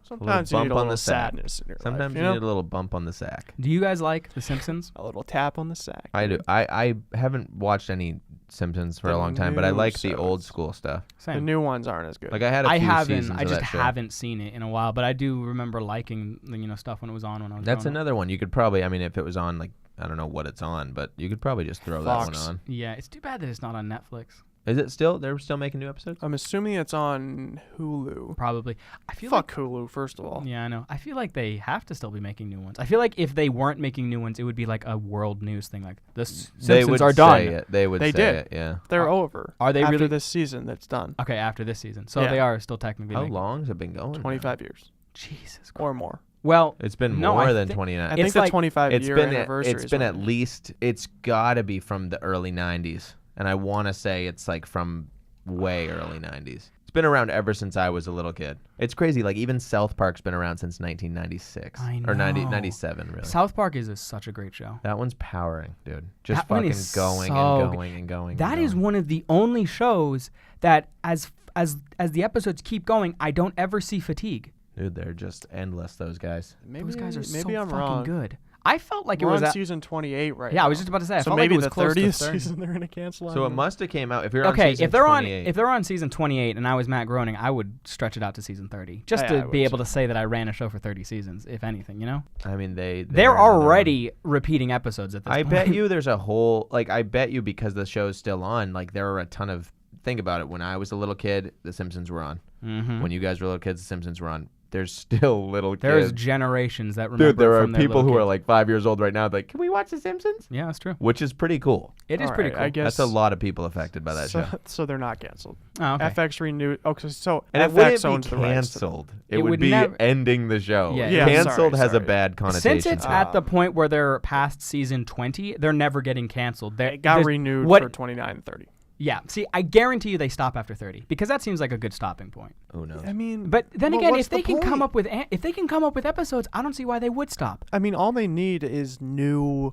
Sometimes you need a bump on little the sack. sadness in your Sometimes life, you need a little bump on the sack. Do you guys like The Simpsons? a little tap on the sack. I do. I haven't watched any Simpsons for a The long time, but I new like the old shows. school stuff. The Same. new ones aren't as good. Like I had a I few haven't. seasons I of just that show. haven't seen it in a while, but I do remember liking stuff when it was on when I was. That's growing up. another one you could probably. I mean, if it was on, like I don't know what it's on, but you could probably just throw that one Fox. on. Yeah, it's too bad that it's not on Netflix. Is it still? They're still making new episodes. I'm assuming it's on Hulu. Probably. I feel Fuck Hulu, first of all. like. Yeah, I know. I feel like they have to still be making new ones. I feel like if they weren't making new ones, it would be like a world news thing. Like the They would Simpsons are say done. it. They would They say did. it. Yeah. They're over. Are they after really? this season? That's done. Okay, after this season, so Yeah. they are still technically. How making- long has it been going? now? 25 years Jesus. Christ. or more. Well, It's been No, more I than thi- 29. I It's think the like- 25 It's year been anniversary. it's is been when- at least it's got to be from the early 90s, and I want to say it's like from way early 90s. It's been around ever since I was a little kid. It's crazy. Like even South Park's been around since 1996 I or 90, know. 97 really. South Park is such a great show. That one's powering, dude. Just That one fucking is going so and good. going and going. That and is going. one of the only shows that, as the episodes keep going, I don't ever see fatigue. Dude, they're just endless. Those guys. Maybe, Those guys are maybe so I'm fucking wrong. good. I felt like We're it was on at, season 28 right yeah. now. I was just about to say. I So felt maybe like it was the close to 30th 30. season they're gonna cancel. I So it don't know. must have came out. If you're on Okay, season if they're 28, on season 28 and I was Matt Groening, I would stretch it out to season 30 just Yeah, to I be would able to say that I ran a show for 30 seasons, if anything. You know, I mean they're are another one. already repeating episodes at this I point. bet you there's a whole I bet you because the show's still on, like there are a ton of think about it. When I was a little kid, The Simpsons were on. Mhm. When you guys were little kids, The Simpsons were on. There's still little There's kids. generations that remember. Dude, there are from their people little who are kids. like 5 years old right now. Like, can we watch The Simpsons? Yeah, that's true. Which is pretty cool. It is All pretty right, cool. I guess That's a lot of people affected by that so, show. so they're not canceled. Oh, okay. FX renewed. Oh, so And it FX wouldn't owns be the rights. to- canceled. It It would would be never- ending the show. Yeah, yeah. Canceled has a Sorry. bad connotation. Since it's to it. at the point where they're past season 20, they're never getting canceled. It got renewed what- for 29 and 30. Yeah. See, I guarantee you they stop after 30 because that seems like a good stopping point. Who knows? I mean, But then well, again, what's if they the can come point? up with episodes, I don't see why they would stop. I mean, all they need is new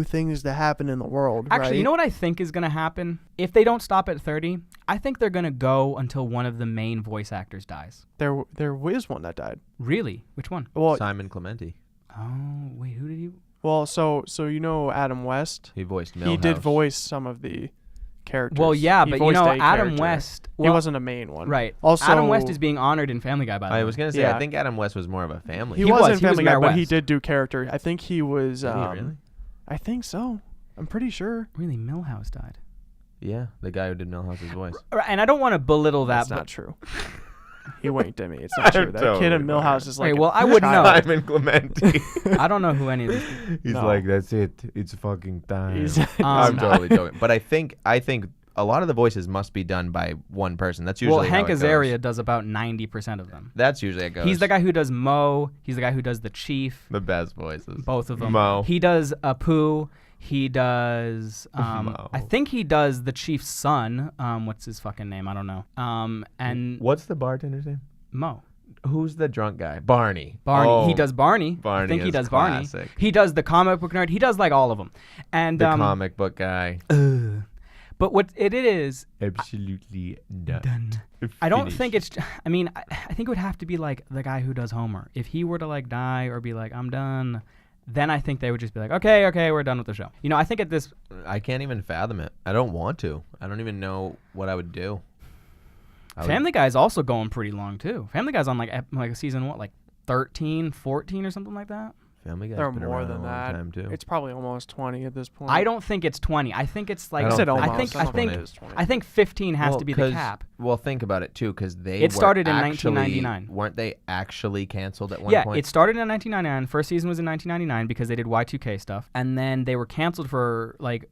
things to happen in the world. Actually, right? you know what I think is going to happen? If they don't stop at 30, I think they're going to go until one of the main voice actors dies. There is one that died. Really? Which one? Well, Simon Clementi. Oh, wait, who did he? so you know Adam West. He voiced Milhouse. He did voice some of the characters. Well, yeah, He but you voiced know, a Adam character. West. He Well, wasn't a main one. right. Also, Adam West is being honored in Family Guy, by the way. I was gonna say. Yeah. I think Adam West was more of a family. He He was was. in He was Family Guy, Mayor but he West. did do character. I think he was. Did he really? I think so. I'm pretty sure. Really, Milhouse died. Yeah, the guy who did Milhouse's voice. And I don't want to belittle that, That's but not true. He winked at me. It's not true. That totally kid in lying. Millhouse is like. Wait, a well, I wouldn't know. child. Simon Clementi. I don't know who any of these people. He's No. like, that's it. It's fucking time. He's- I'm totally joking. But I think a lot of the voices must be done by one person. That's usually Well, how Hank it goes. Azaria does about 90% of them. That's usually how it goes. He's the guy who does Mo. He's the guy who does the Chief. The best voices. Both of them. Mo. He does Apu. He does. Mo. I think he does the Chief's son. What's his fucking name? I don't know. And What's the bartender's name? Mo. Who's the drunk guy? Barney. Barney. Oh, He does Barney. I Barney think he is does classic. Barney. He does the comic book nerd. He does like all of them. And the comic book guy. but what it is, Absolutely not. I don't Finished. think it's. I mean, I think it would have to be like the guy who does Homer. If he were to like die or be like, I'm done, then I think they would just be like, okay, we're done with the show. You know, I think at this. I can't even fathom it. I don't want to. I don't even know what I would do. Family Guy is also going pretty long too. Family Guy's on like a season what, like 13, 14 or something like that. Family Guy's There are been more around than a long that. time too. It's probably almost 20 at this point. I don't think it's 20. I think it's like I I don't said think almost. it's I think it is 20. I think 15 has to be the 'cause- cap. Well, think about it too, because they It were started in actually- 1999. Weren't they actually canceled at one Yeah, point? it started in 1999. First season was in 1999 because they did Y2K stuff, and then they were canceled for like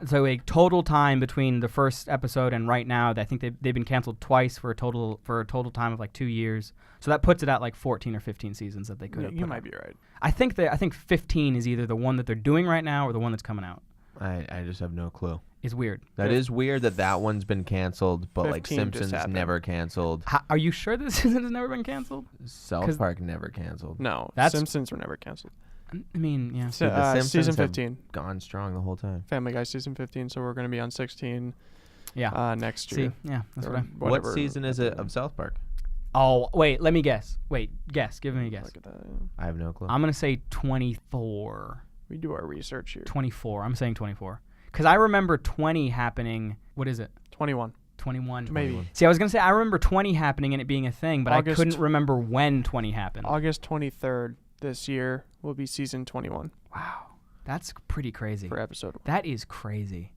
so a total time between the first episode and right now. I think they've been canceled twice for a total time of like 2 years. So that puts it at like 14 or 15 seasons that they could have. You might be right. I think 15 is either the one that they're doing right now or the one that's coming out. I just have no clue. It's weird. That is weird that one's been canceled, but like 15 just Simpsons happened. never canceled. Are you sure this season has never been canceled? 'Cause- South Park never canceled. No, That's- Simpsons were never canceled. I mean, yeah. So, Dude, the Simpsons season have 15. Gone strong the whole time. Family Guy season 15. So we're going to be on 16 Yeah. next See, year. yeah, that's Or what I. What whatever season is it of South Park? Oh, wait, let me guess. Guess. Give me a guess. Look at that. I have no clue. I'm going to say 24. We do our research here. 24. I'm saying 24. Because I remember 20 happening. What is it? 21. 21. Maybe. See, I was going to say I remember 20 happening and it being a thing, but August- I couldn't remember when 20 happened. August 23rd this year will be season 21 Wow. That's pretty crazy. for episode 1. That is crazy.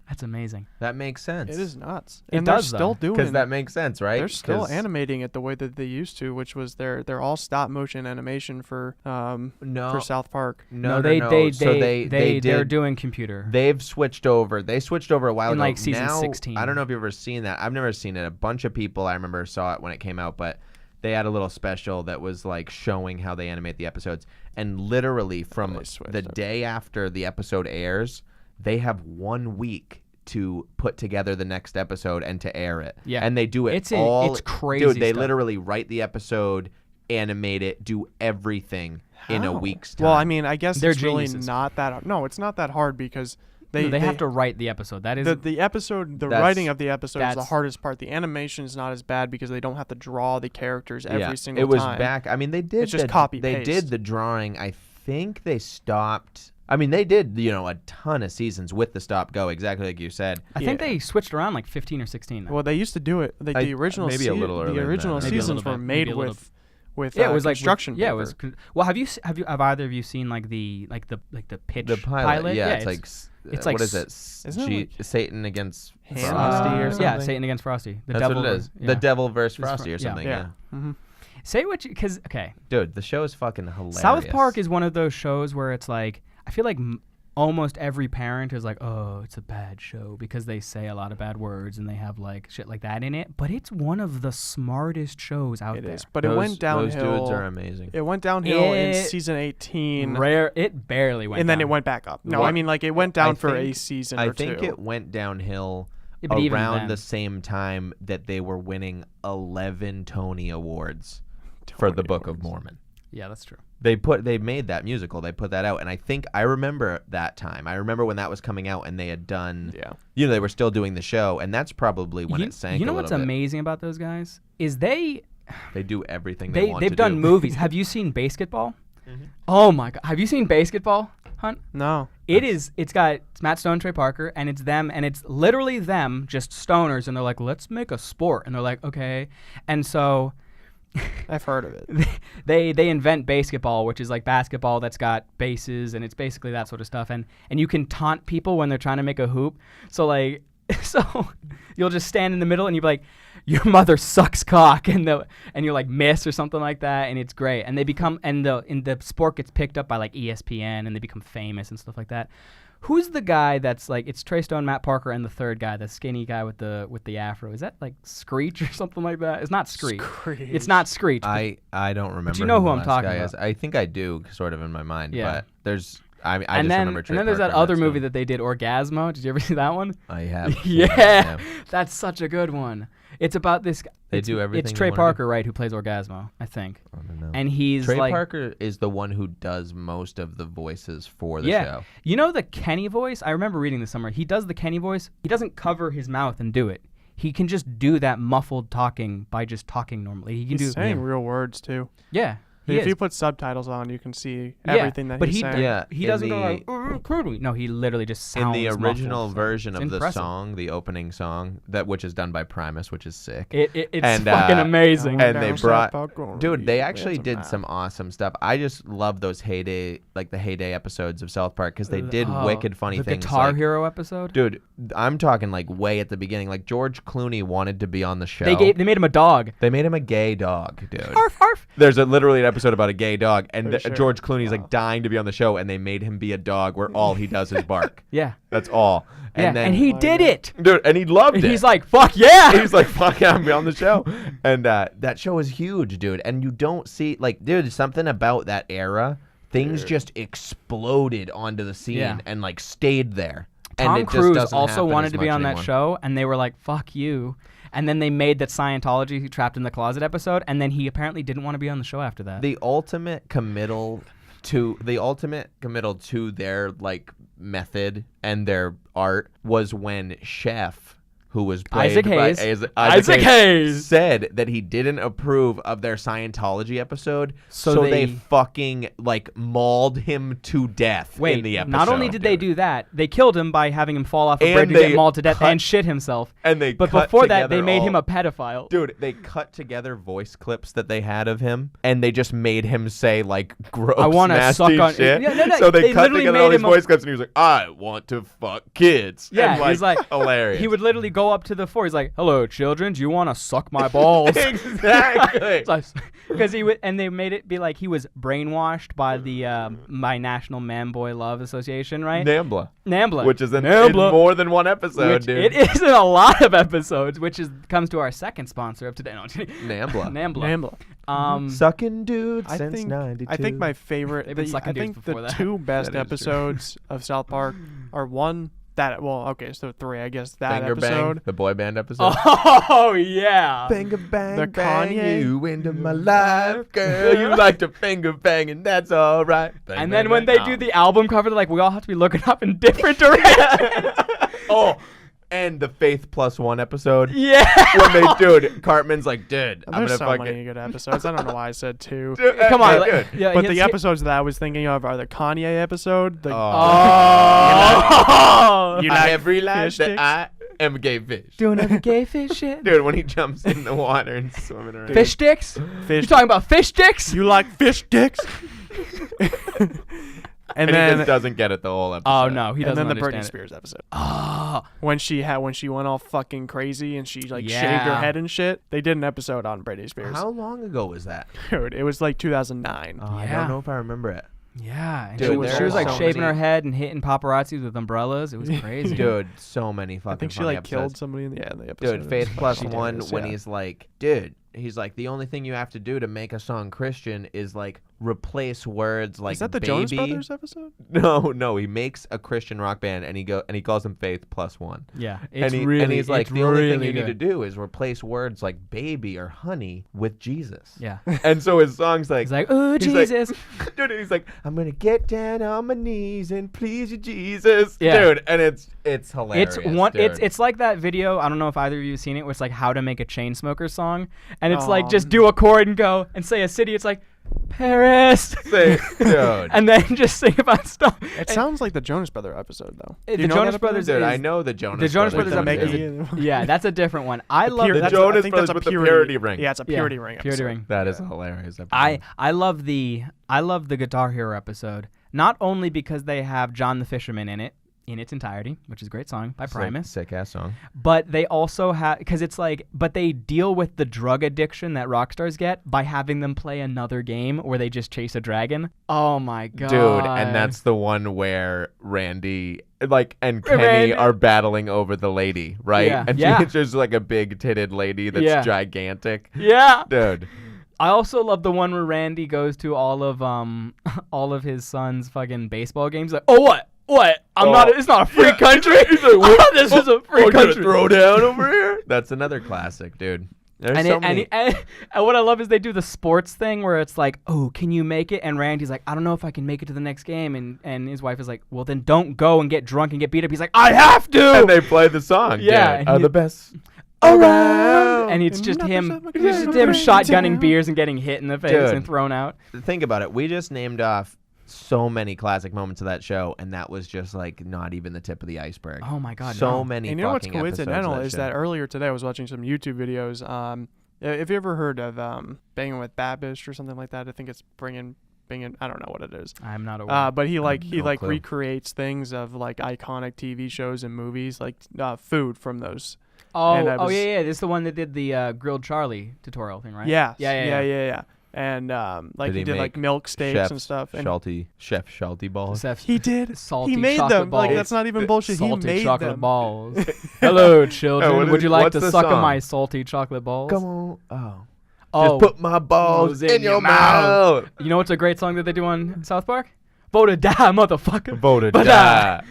That's amazing. That makes sense. It is nuts. It and does, they're still though. doing Because that makes sense, right? They're still 'Cause- animating it the way that they used to, which was they're all stop motion animation for No. for South Park. No, they no. they So they they they're did. doing computer. They've switched over. They switched over a while In, ago. like, season Now, 16. I don't know if you've ever seen that. I've never seen it. A bunch of people I remember saw it when it came out, but they had a little special that was like showing how they animate the episodes. And literally from they switched the over. day after the episode airs, they have 1 week to put together the next episode and to air it. Yeah. And they do it It's all. crazy Dude, they stuff. literally write the episode, animate it, do everything in a How? week's time. Well, I mean, I guess They're it's really geniuses. not that. No, it's not that hard because they have to write the episode. That is the episode, the That's- writing of the episode is the that's- hardest part. The animation is not as bad because they don't have to draw the characters every single it was time. back. I mean, they did. It's just the, copy They paste. did the drawing. I think they stopped. I mean, they did. A ton of seasons with the stop go, exactly like you said. I think Yeah. they switched around like 15 or 16. Now. Well, they used to do it. The original maybe a little earlier the than original that. Maybe a little seasons were bit. made Maybe a little with yeah, it was like construction yeah, it paper. was. Well, have either of you seen like the pitch The pilot. Yeah, it's like. it's what like is it? Isn't it like Satan against Ham- Frosty or something? yeah, Satan against Frosty. The That's devil. what it is. Yeah. The devil versus It's Frosty or yeah. something. yeah. Yeah. hmm Say what you because okay. Dude, the show is fucking hilarious. South Park is one of those shows where it's like I feel like almost every parent is like, oh, it's a bad show because they say a lot of bad words and they have like shit like that in it. But it's one of the smartest shows out It there. is, but it went downhill. Those dudes are amazing. It went downhill in It- season 18, Rare. It barely went. and then down. it went back up. No, What- I mean like it went down for a think- season I or think two. it went downhill Yeah, but even around then- the same time that they were winning 11 Tony Awards for the Tony Book of Awards. Mormon. Yeah, that's true. They made that musical. They put that out, and I remember that time. I remember when that was coming out, and they had done. Yeah. They were still doing the show, and that's probably when it sank. You know a what's little bit. amazing about those guys is they They do everything they want they've to done do. movies. Have you seen Basketball? Mm-hmm. Oh my god, have you seen Basketball, Hunt? No. It's got Matt Stone, Trey Parker, and it's them, and it's literally them, just stoners, and they're like, let's make a sport, and they're like, okay, and so I've heard of it. they invent basketball, which is like basketball that's got bases, and it's basically that sort of stuff, and you can taunt people when they're trying to make a hoop, so like so you'll just stand in the middle and you'll be like, your mother sucks cock, and you're like miss or something like that, and it's great, and they become the sport gets picked up by like ESPN, and they become famous and stuff like that. Who's the guy that's like, it's Trey Stone, Matt Parker, and the third guy, the skinny guy with the afro? Is that like Screech or something like that? It's not Screech. It's not Screech. but I don't remember. you know who the I'm last talking guy about. is. I think I do, sort of in my mind. Yeah. But there's. I just and remember. Trey then there's that Parker, other that's movie who- that they did, Orgasmo. Did you ever see that one? I have. Yeah, that's such a good one. It's about this. They it's, do everything It's they Trey wanna do. Parker, right, who plays Orgasmo, I think. I don't know. And he's Trey like, Parker is the one who does most of the voices for the yeah. show. You know the Kenny voice? I remember reading this somewhere. He does the Kenny voice. He doesn't cover his mouth and do it. He can just do that muffled talking by just talking normally. He can He's do saying real words too. Yeah. He If is. you put subtitles on, you can see Yeah, everything that but he's he saying. Yeah, he in doesn't go the- like, could we? No, he literally just sounds In the original muffled. version It's of the impressive. song, the opening song, which is done by Primus, which is sick. It's And, fucking uh, amazing. and they brought, Popcorn. dude, they Yeah, actually it's a did map. some awesome stuff. I just love those heyday episodes of South Park because they did Oh, wicked funny the things. Guitar like, Hero episode. dude, I'm talking like way at the beginning. Like George Clooney wanted to be on the show. They made him a dog. They made him a gay dog, dude. Arf, arf. There's literally an episode about a gay dog, and For sure. George Clooney's like dying to be on the show, and they made him be a dog where all he does is bark. Yeah. That's all. Yeah. And then, And he my did God. it. dude, and he loved And it. he's like, fuck yeah. He's like, fuck yeah, I'm on the show. And that show is huge, dude. And you don't see, like, dude, something about that era, things just exploded onto the scene Yeah. and, like, stayed there. Tom and it just Cruise doesn't also happen wanted as to be much on that anymore. show, and they were like, fuck you. And then they made that Scientology Trapped in the Closet episode, and then he apparently didn't want to be on the show after that. The ultimate committal to their like method and their art was when Chef, who was played Isaac by Hayes. Isaac Hayes said that he didn't approve of their Scientology episode, So so they- they fucking like mauled him to death Wait, in the episode. not only did they do that, they killed him by having him fall off a And bridge and they get mauled to death cut- and shit himself. and they But cut before that, they together made him all- a pedophile. Dude, they cut together voice clips that they had of him, and they just made him say like gross, I wanna nasty suck on- shit. Yeah, no, so they, they cut literally together made all these him a- voice clips, and he was like, "I want to fuck kids." Yeah, and, he's like hilarious. He would literally go up to the floor. He's like, "Hello, children. Do you want to suck my balls?" exactly. Because he would, and they made it be like he was brainwashed by the my National Man Boy Love Association, right? Nambla, NAMBLA, which is in NAMBLA. more than one episode, Which dude. it is in a lot of episodes, which comes to our second sponsor of today. No, Nambla. NAMBLA. Nambla. Sucking dudes I since think '92. I think my favorite. They've been sucking I dudes think before the that. two best That is true. episodes of South Park are one that okay, so three, I guess that Finger episode. Bang, the boy band episode. Oh yeah. Finger bang, The bang Kanye? you into my life, girl. You like to finger bang, and that's all right. Bang, And bang, then when bang. they do the album cover, they're like, we all have to be looking up in different directions. Oh, and the Faith Plus One episode. Yeah. When they, dude, Cartman's like, dude, I'm There's gonna so fucking. many good episodes. I don't know why I said two. Dude, Come on. yeah, like- dude. yeah, But it's- the episodes that I was thinking of are the Kanye episode. The, Oh. You I like have realized fish that I am a gay fish. Doing any gay fish shit? Dude, when he jumps in the water and swimming around. Fish sticks? fish. You talking about fish sticks? You like fish dicks? And he just doesn't get it the whole episode. Oh no, he and doesn't then the Britney understand it. Spears episode. Oh. When she went all fucking crazy and she like shaved her Yeah. head and shit. They did an episode on Britney Spears. How long ago was that? Dude, it was like 2009. I Yeah. don't know if I remember it. Yeah, and Dude, she was there like are so shaving her many- head and hitting paparazzis with umbrellas. It was crazy. Dude, so many fucking I think she funny like killed episodes. somebody in the episode. Dude, Faith Plus She did, One, when yeah. he's like, dude, he's like, the only thing you have to do to make a song Christian is like replace words like Is that the baby. Jonas Brothers episode? No, he makes a Christian rock band and he calls them Faith Plus One. Yeah, it's and really. he's like, it's the only thing really you need to good. do is replace words like baby or honey with Jesus. Yeah. And so his song's like, He's like, oh he's like- Jesus. dude, he's like, I'm gonna get down on my knees and please you, Jesus. Yeah. Dude, and it's hilarious. It's one. Dude. It's like that video. I don't know if either of you have seen it. Where it's like how to make a Chainsmokers song, and it's like just do a chord and go and say a city. It's like Paris, Say, dude. and then just sing about stuff. It And sounds like the Jonas Brother episode though. the Do you know Jonas that Brothers Dude, is, I know the Jonas the Jonas Brothers. Brothers With the episode Mickey. is yeah, that's a different one. I love Pure- the that's that's- Jonas I think that's Brothers a with the purity ring. Yeah, it's a Yeah, purity ring. Purity episode. ring. That is a hilarious episode. I love the Guitar Hero episode, not only because they have John the Fisherman in it in its entirety, which is a great song by Primus, Sick ass song. but they also have because it's like, but they deal with the drug addiction that rock stars get by having them play another game where they just chase a dragon. Oh my god, Dude, and that's the one where Randy and Kenny Randy. are battling over the lady, right? Yeah. And Yeah. she's just like a big titted lady that's Yeah. gigantic. yeah. Dude. I also love the one where Randy goes to all of his son's fucking baseball games. Like, oh what? What? It's not a free country. This is a free country. Throw down over here. That's another classic, dude. There's And, so many. and what I love is they do the sports thing where it's like, oh, can you make it? And Randy's like, I don't know if I can make it to the next game. And his wife is like, well, then don't go and get drunk and get beat up. He's like, I have to. And they play the song. Yeah, dude, and the best. around. And it's just And him, nothing's it's just ever him gonna shotgunning down. beers and getting hit in the face Dude. and thrown out. Think about it. We just named off so many classic moments of that show, and that was just like not even the tip of the iceberg. Oh my God, so no. many. And you know what's fucking episodes of coincidental that is show. that earlier today I was watching some YouTube videos. If you ever heard of Banging with Babish or something like that, I think it's bringing. I don't know what it is. I'm not aware. But he no clue. recreates things of like iconic TV shows and movies, like food from those. oh, and I was- yeah. This is the one that did the grilled Charlie tutorial thing, right? Yeah, Yeah. yeah. And like Did he he did like make milk steaks and Chef's stuff. And Chef Shelty balls. Seth, he did. salty He made chocolate them. balls. Like that's not even bullshit. He salty made chocolate them. balls. Hello, children. what Would is- you like what's to the suck on song? my salty chocolate balls? Come on. Oh. Oh, Just put my balls in your mouth. you know what's a great song that they do on South Park? Vote or die, motherfucker. Vote or But, die.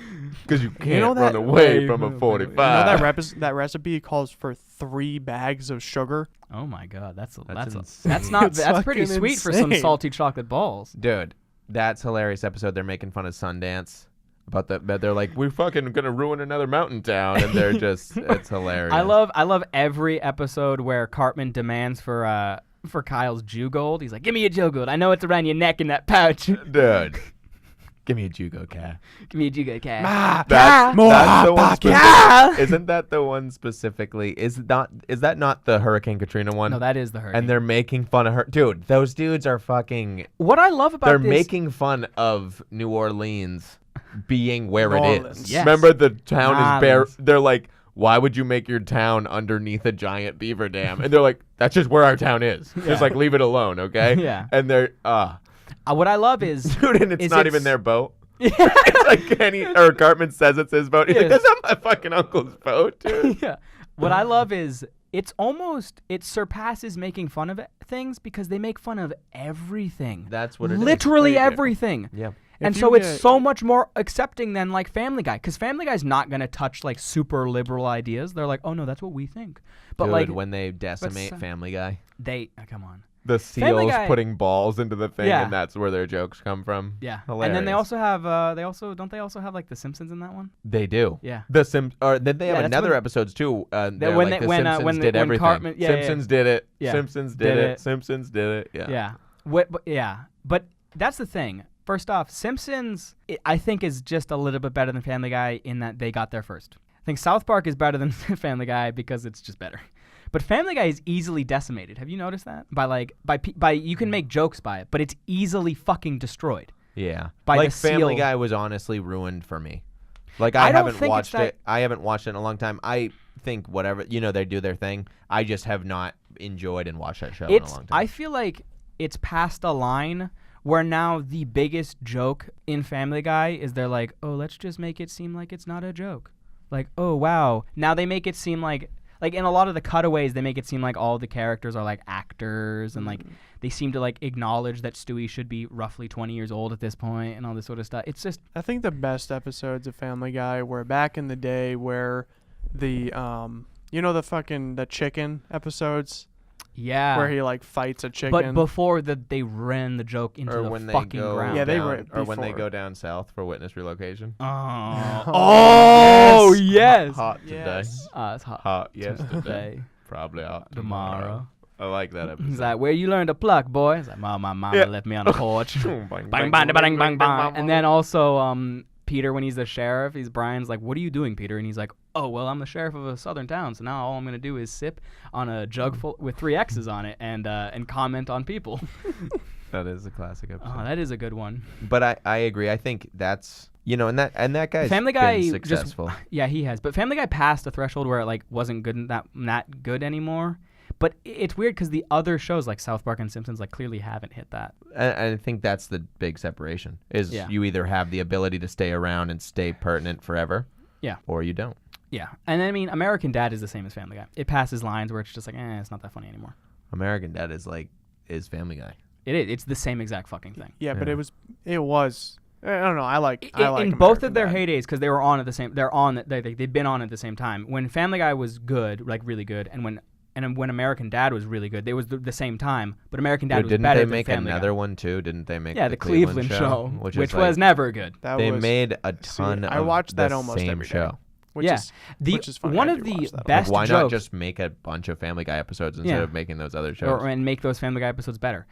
Because you can't know run that- away from a You know 45. You know that recipe calls for 3 bags of sugar. Oh my God, that's insane. not It's that's pretty fucking sweet for some insane. salty chocolate balls. Dude, that's hilarious episode. They're making fun of Sundance about that bed. They're like, we're fucking gonna ruin another mountain town, and they're just, it's hilarious. I love every episode where Cartman demands for Kyle's Jew gold. He's like, give me your Jew gold. I know it's around your neck in that pouch. Dude. Give me a Jugo cat. Give me a Jew gold cat. That's the one Yeah. Isn't that the one specifically? Is that not the Hurricane Katrina one? No, that is the hurricane. And they're making fun of her. Dude, those dudes are fucking... What I love about They're this... making fun of New Orleans being where New it Orleans. is. Yes. Remember, the town is bare. Orleans. They're like, why would you make your town underneath a giant beaver dam? And they're like, that's just where our town is. Yeah. Just like, leave it alone, okay? Yeah. And they're, what I love is... dude, and it's is not even their boat. Yeah. It's like Kenny or Cartman says it's his boat. He's like, Yes. that's not my fucking uncle's boat, dude. Yeah. What I love is it surpasses making fun of things because they make fun of everything. That's what it is. Literally Like, everything. Yeah. And If so you it's get- so much more accepting than like Family Guy, because Family Guy's not gonna touch like super liberal ideas. They're like, oh no, that's what we think. But Dude, like when they decimate some- Family Guy. come on. The Family seals Guy- putting balls into the thing, Yeah. and that's where their jokes come from. Yeah. Hilarious. And then they also have don't they also have like the Simpsons in that one? They do. Yeah. The or then they have Yeah, that's another when- episodes too. They're when like they- the when, Simpsons when did when everything. Cartman- yeah, yeah, yeah. Simpsons did it. Yeah. Simpsons Did did it. it. Simpsons did it. Yeah. Yeah. But that's the thing. First off, Simpsons I think is just a little bit better than Family Guy in that they got there first. I think South Park is better than Family Guy because it's just better. But Family Guy is easily decimated. Have you noticed that? By you can make jokes by it, but it's easily fucking destroyed. Yeah. By like the Family seal. Guy was honestly ruined for me. Like I I don't haven't think it's watched that- it. I haven't watched it in a long time. I think whatever they do their thing. I just have not enjoyed and watched that show in a long time. I feel like it's past a line where now the biggest joke in Family Guy is they're like, oh, let's just make it seem like it's not a joke. Like, oh wow. Now they make it seem like in a lot of the cutaways, they make it seem like all the characters are like actors and like they seem to like acknowledge that Stewie should be roughly 20 years old at this point and all this sort of stuff. It's just I think the best episodes of Family Guy were back in the day where the the chicken episodes where he like fights a chicken. But before they ran the joke into or the when they fucking go ground. Yeah, they down, were or when they before. go down south for witness relocation. Oh, Oh, yes. Hot today. Yes. It's hot. Hot yesterday. Today. Probably hot Tomorrow. I like that episode. He's like, where you learn to pluck, boy? He's like, my mama Yeah. left me on the porch. bang, bang, bang, bang, bang, bang. And then also, Peter, when he's the sheriff, Brian's like, what are you doing, Peter? And he's like, oh, well, I'm the sheriff of a southern town, so now all I'm going to do is sip on a jug full with 3 X's on it and comment on people. That is a classic episode. Oh, that is a good one. But I agree. I think that's and that guy's Family Guy been just- successful. Yeah, he has. But Family Guy passed the threshold where it like wasn't good that good anymore. But it's weird because the other shows like South Park and Simpsons like clearly haven't hit that. And I think that's the big separation. Is Yeah. you either have the ability to stay around and stay pertinent forever, Yeah. or you don't. Yeah. And I mean, American Dad is the same as Family Guy. It passes lines where it's just like, it's not that funny anymore. American Dad is Family Guy. It is. It's the same exact fucking thing. Yeah, but Yeah. it was. I don't know. I like In both of American their Dad. heydays, because they were on at the same. They're on. They've been on at the same time. When Family Guy was good, like really good, and when American Dad was really good, they was the same time. But American Dad Dude, was didn't better they than make Family another Guy. one too? Didn't they make Yeah, the Cleveland show, which is was like, never good. That they was, made a ton I of watched the that almost same every day. show. which Yeah. is which is funny. One I of do the watch that a lot. best Why not jokes- just make a bunch of Family Guy episodes instead Yeah. of making those other shows? and make those Family Guy episodes better.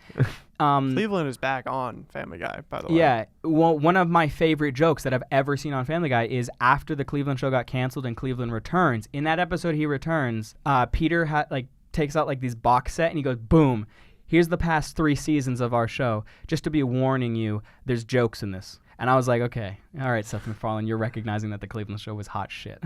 Cleveland is back on Family Guy, by the way. Yeah, well, one of my favorite jokes that I've ever seen on Family Guy is after the Cleveland show got canceled and Cleveland returns. In that episode, he returns. Peter takes out like this box set and he goes, "Boom, here's the past 3 seasons of our show. Just to be warning you, there's jokes in this." And I was like, okay, all right, Seth MacFarlane, you're recognizing that the Cleveland show was hot shit.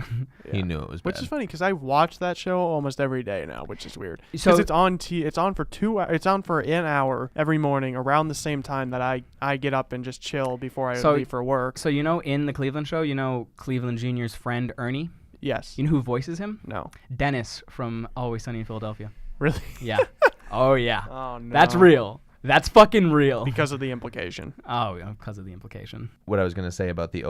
He knew it was bad. Which is funny because I watch that show almost every day now, which is weird. So- Because it's on for 2 hours. It's on for an hour every morning around the same time that I get up and just chill before I So- leave for work. So in the Cleveland show, Cleveland Jr.'s friend Ernie? Yes. You know who voices him? No. Dennis from Always Sunny in Philadelphia. Really? Yeah. Oh, yeah. Oh no. That's real. That's fucking real. Because of the implication. Oh, yeah, because of the implication. What I was going to say about the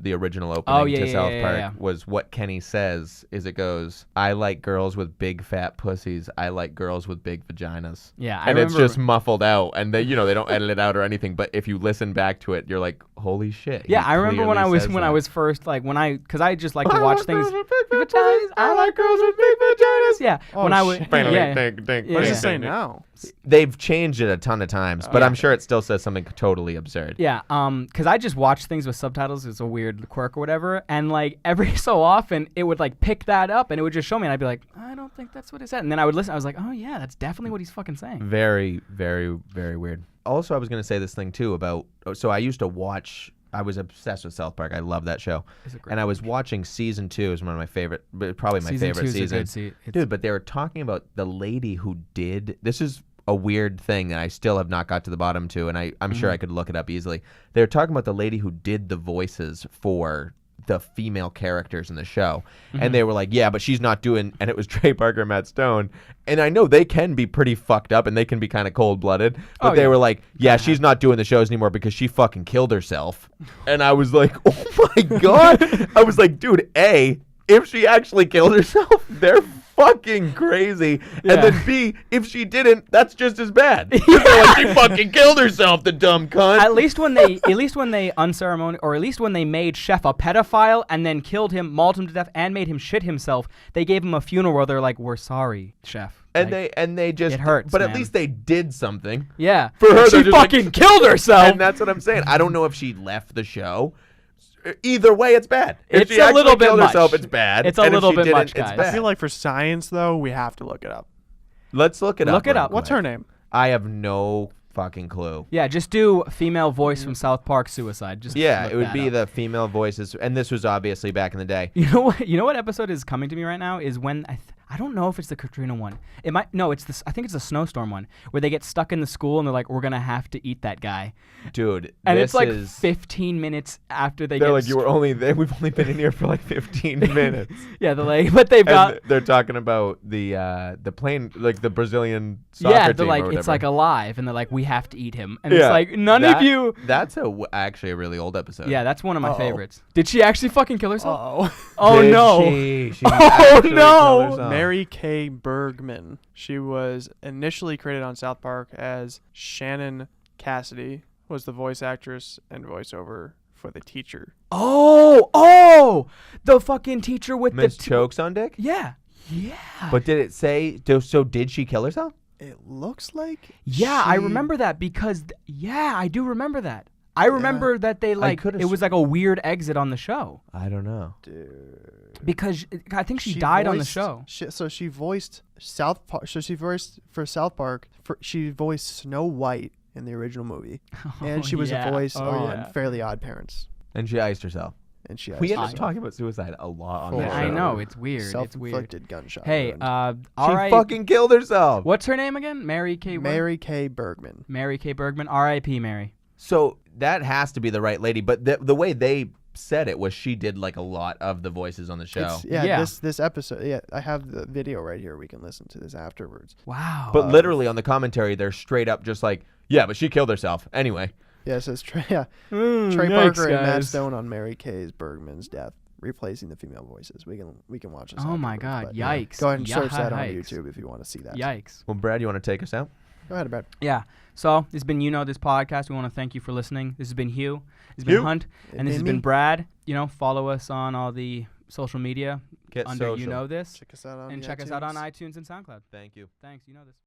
the original opening yeah, to yeah, South yeah, Park yeah. was what Kenny says is it goes, I like girls with big fat pussies. I like girls with big vaginas. Yeah, I And remember. it's just muffled out, and they don't edit it out or anything. But if you listen back to it, you're like, holy shit. Yeah, he I remember when I clearly was says when I that. was first like because I just like to I watch like things. girls with big fat Vaginas. pussies. I like girls with big vaginas. Yeah, Oh, when I was shit. yeah. What does Yeah. it say now? They've changed it a ton of times, but Yeah. I'm sure it still says something totally absurd. Yeah, because I just watch things with subtitles. It's a weird quirk or whatever, and like every so often it would like pick that up and it would just show me, and I'd be like, I don't think that's what it said, and then I would listen. I was like, oh yeah, that's definitely what he's fucking saying. Very, very, very weird. Also, I was going to say this thing too about. So I used to watch. I was obsessed with South Park. I love that show. It's a great And I was watching season 2. Is one of my favorite, probably my favorite Season 2 is a season. good it's- Dude, but they were talking about the lady who did. This is a weird thing that I still have not got to the bottom to, and I'm sure I could look it up easily. They were talking about the lady who did the voices for the female characters in the show, and they were like, yeah, but she's not doing, and it was Trey Parker and Matt Stone, and I know they can be pretty fucked up and they can be kind of cold-blooded, but Oh, they yeah. were like, yeah, she's not doing the shows anymore because she fucking killed herself. And I was like, oh my God. I was like, dude, if she actually killed herself, they're fucking crazy. Yeah. And then B, if she didn't, that's just as bad. They're like, she fucking killed herself, the dumb cunt. At least when they unceremonious, or at least when they made Chef a pedophile and then killed him, mauled him to death, and made him shit himself, they gave him a funeral where they're like, "We're sorry, Chef." And Like, they just, it hurts, but at man. least they did something. yeah, For her, she they're just like- fucking killed herself. And that's what I'm saying. I don't know if she left the show. Either way, it's bad. If It's she a actually little bit killed herself, much. it's bad. It's a And if little she bit didn't, much, it's guys. bad. I feel like for science though, we have to look it up. Let's look it up. Look it real up. What's quick. her name? I have no fucking clue. Yeah, just do female voice from South Park suicide. Just Yeah, look it would that be up. the female voices, and this was obviously back in the day. You know what? You know what episode is coming to me right now is when I don't know if it's the Katrina one. It might it's this. I think it's the snowstorm one where they get stuck in the school and they're like, we're gonna have to eat that guy, Dude, and this it's like is 15 minutes after they they're get. like, you were only there. We've only been in here for like 15 minutes. Yeah, they're like, but they've got. And they're talking about the plane, like the Brazilian soccer Yeah, team they're like, or it's whatever. like alive, and they're like, we have to eat him, and Yeah, it's like none of you. That's actually a really old episode. Yeah, that's one of my Uh-oh. favorites. Did she actually fucking kill herself? Oh, Oh Did no! She Oh, actually no! killed herself? Mary Kay Bergman. She was initially created on South Park as Shannon Cassidy, was the voice actress and voiceover for the teacher. Oh, the fucking teacher with Miss the Chokes on Dick? Yeah. But did it say, so did she kill herself? It looks like. Yeah, I she- remember that because I do remember that. I remember that they like could've it was like a weird exit on the show I don't know. because I think she died on the show. So she voiced South Park. So she voiced for South Park. She voiced Snow White in the original movie, and she was yeah. a voice Oh, on yeah. Fairly Odd Parents, And she iced herself. and she We has end up talking about suicide a lot on For the Yeah, show. I know it's weird. It's weird. self-inflicted gunshot. Hey, wound. all She right. fucking killed herself. What's her name again? Mary Kay. Mary Kay Bergman. Mary Kay Bergman. R.I.P. Mary. So that has to be the right lady. But the way they said it was she did like a lot of the voices on the show. Yeah. This episode. Yeah, I have the video right here. We can listen to this afterwards. Wow. But literally on the commentary, they're straight up just like, yeah, but she killed herself. Anyway. Yeah, it says Trey Parker yikes, and Matt guys. Stone on Mary Kay Bergman's death, replacing the female voices. We can watch this. Oh my afterwards, God! but Yikes! Go ahead and search that on Yikes. YouTube if you want to see that. Yikes! Well, Brad, you want to take us out? Go ahead, Brad. Yeah. So this has been This Podcast. We want to thank you for listening. This has been Hugh. This has been Hugh. Hunt, and this has And been me. Brad. Follow us on all the social media Get under social. This, Check us out on and the check us out on iTunes. iTunes and SoundCloud. Thank you. Thanks. This.